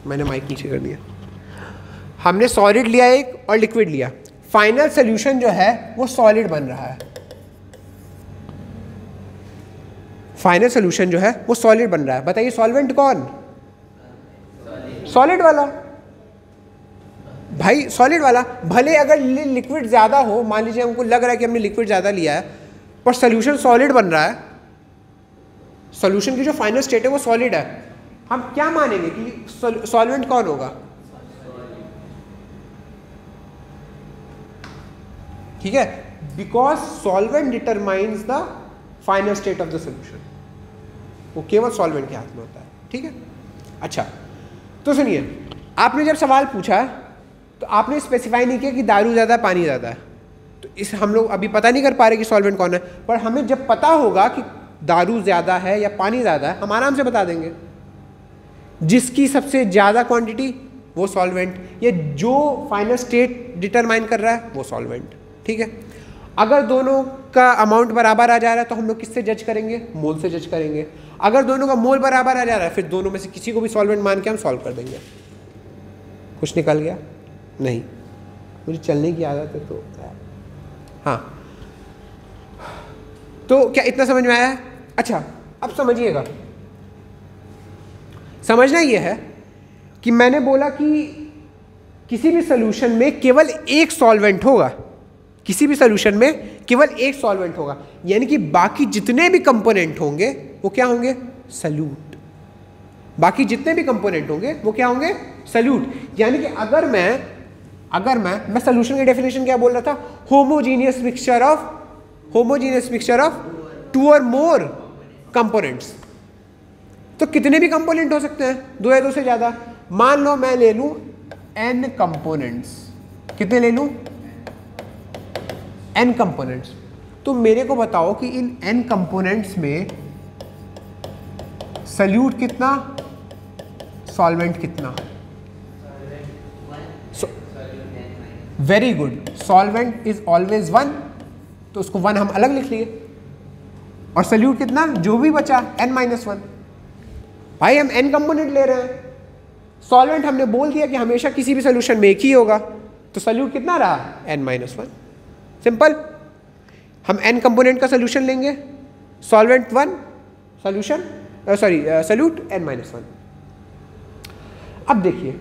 मैंने माइक नीचे कर दिया, हमने सॉलिड लिया एक और लिक्विड लिया, फाइनल सोल्यूशन जो है वो सॉलिड बन रहा है, फाइनल सोल्यूशन जो है वो सॉलिड बन रहा है। बताइए सॉल्वेंट कौन? सॉलिड वाला भाई, सॉलिड वाला। भले अगर लिक्विड ज़्यादा हो, मान लीजिए हमको लग रहा है कि हमने लिक्विड ज़्यादा लिया है पर सोल्यूशन सॉलिड बन रहा है, सोल्यूशन की जो फाइनल स्टेट है वो सॉलिड है, हम क्या मानेंगे कि सॉल्वेंट कौन होगा? ठीक है, because solvent determines the final state of the solution, वो केवल सॉल्वेंट के हाथ में होता है। ठीक है, अच्छा तो सुनिए, आपने जब सवाल पूछा तो आपने स्पेसिफाई नहीं किया कि दारू ज़्यादा पानी ज़्यादा है, तो इस हम लोग अभी पता नहीं कर पा रहे कि सॉल्वेंट कौन है, पर हमें जब पता होगा कि दारू ज़्यादा है या पानी ज़्यादा है, हम आराम से बता देंगे। जिसकी सबसे ज़्यादा क्वांटिटी वो सॉल्वेंट, या जो फाइनल स्टेट डिटरमाइन कर रहा है वो सॉल्वेंट। ठीक है, अगर दोनों का अमाउंट बराबर आ जा रहा है तो हम लोग किससे जज करेंगे? मोल से जज करेंगे। अगर दोनों का मोल बराबर आ जा रहा है फिर दोनों में से किसी को भी सॉल्वेंट मान के हम सॉल्व कर देंगे। कुछ निकल गया? नहीं, मुझे चलने की आदत है तो हाँ। तो क्या इतना समझ में आया है? अच्छा अब समझिएगा, समझना यह है कि मैंने बोला कि किसी भी सॉल्यूशन में केवल एक सॉल्वेंट होगा, किसी भी सॉल्यूशन में केवल एक सॉल्वेंट होगा, यानी कि बाकी जितने भी कंपोनेंट होंगे वो क्या होंगे? सल्यूट। बाकी जितने भी कंपोनेंट होंगे वो क्या होंगे? सल्यूट। यानी कि अगर मैं सॉल्यूशन की डेफिनेशन क्या बोल रहा था? होमोजीनियस मिक्सचर ऑफ टू और मोर कंपोनेंट्स। तो कितने भी कंपोनेंट हो सकते हैं, दो या दो से ज्यादा। मान लो मैं ले लूं n कंपोनेंट्स, कितने ले लूं? n components. तो मेरे को बताओ कि इन n कंपोनेंट्स में सल्यूट कितना, सॉल्वेंट कितना? Very good, solvent is always 1, तो उसको 1 हम अलग लिख लिए। और सल्यूट कितना? जो भी बचा n-1। भाई हम n कंपोनेंट ले रहे हैं, सॉल्वेंट हमने बोल दिया कि हमेशा किसी भी सोल्यूशन में एक ही होगा, तो सल्यूट कितना रहा? n-1। सिंपल, हम n कंपोनेंट का सोल्यूशन लेंगे, सॉल्वेंट 1, सोल्यूशन सल्यूट n-1। अब देखिए,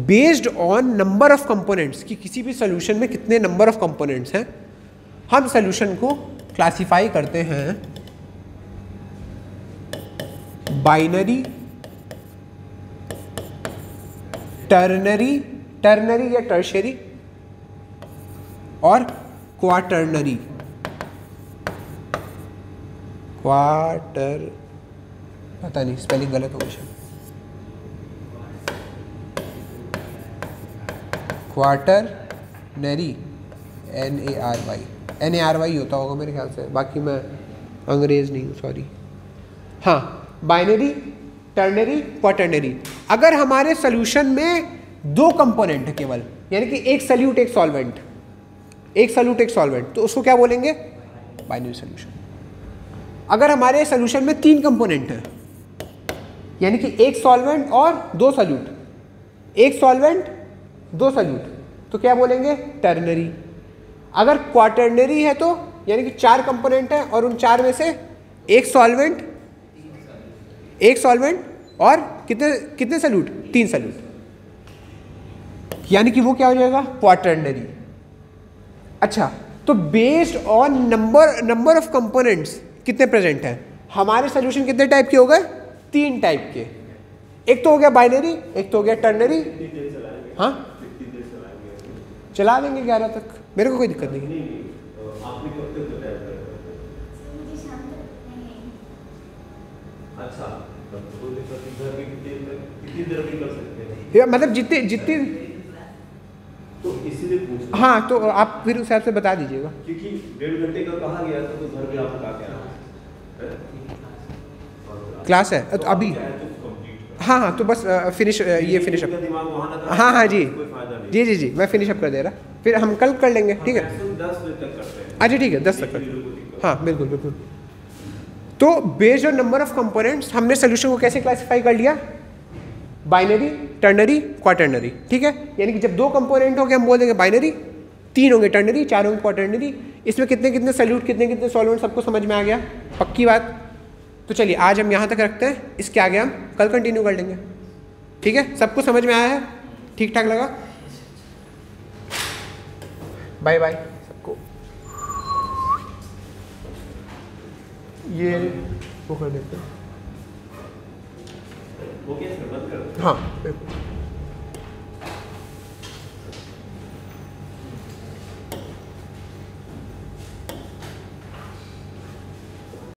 based on number of components कि किसी भी सोल्यूशन में कितने नंबर ऑफ कंपोनेंट्स हैं, हम सोल्यूशन को क्लासिफाई करते हैं बाइनरी, टर्नरी या टर्शियरी और क्वाटर्नरी। पता नहीं स्पेलिंग गलत हो गई, क्वाटरनरी, NARY होता होगा मेरे ख्याल से, बाकी मैं अंग्रेज नहीं हूँ, सॉरी। हाँ, बाइनरी, टर्नरी, क्वाटर्नरी। अगर हमारे सोल्यूशन में दो कंपोनेंट है केवल, यानी कि एक सल्यूट एक सॉल्वेंट, तो उसको क्या बोलेंगे? Binary solution. अगर हमारे सोल्यूशन में 3 कंपोनेंट है, यानी कि एक सॉल्वेंट और 2 सल्यूट, एक सॉल्वेंट 2 सल्यूट, तो क्या बोलेंगे? टर्नरी। अगर क्वाटर्नरी है तो यानी कि 4 कंपोनेंट है और उन 4 में से एक सॉल्वेंट और कितने सल्यूट? 3 सल्यूट, यानी कि वो क्या हो जाएगा? क्वाटर्नरी। अच्छा, तो based on number of components कितने प्रेजेंट हैं, हमारे सोल्यूशन कितने टाइप के हो गए? 3 टाइप के। एक तो हो गया बाइनरी, एक तो हो गया टर्नरी। हाँ, चला देंगे 11 तक, मेरे को कोई दिक्कत नहीं है। आपने कब तक बताया था? अच्छा, कोई दिक्कत नहीं, घर में कितनी देर भी कर सकते हैं, मतलब जितनी तो इसीलिए पूछ। हाँ, तो आप फिर उस हिसाब से बता दीजिएगा, क्योंकि 1.5 घंटे का कहा गया था, तो घर में आप बता के आना क्लास है तो अभी। हाँ, तो बस फिनिश अप। हाँ जी, मैं फिनिश अप कर दे रहा, फिर हम कल कर लेंगे। ठीक है, 10 बजे तक करते हैं। अच्छा ठीक है, 10 तक करते हैं। हाँ बिल्कुल। तो based on number of components हमने सोल्यूशन को कैसे क्लासिफाई कर लिया? Binary, ternary, quaternary. ठीक है, यानी कि जब 2 कंपोनेंट होंगे हम बोल देंगे बाइनरी, 3 होंगे टर्नरी, 4 होंगे क्वाटर्नरी। इसमें कितने सल्यूट, कितने सॉल्वेंट, सबको समझ में आ गया? पक्की बात। तो चलिए आज हम यहाँ तक रखते हैं, इसके आगे हम कल कंटिन्यू कर लेंगे। ठीक है, सबको समझ में आया है? ठीक ठाक लगा? बाय बाय सबको। ये वो कर देते हैं। वो क्या बंद कर? हाँ बिल्कुल।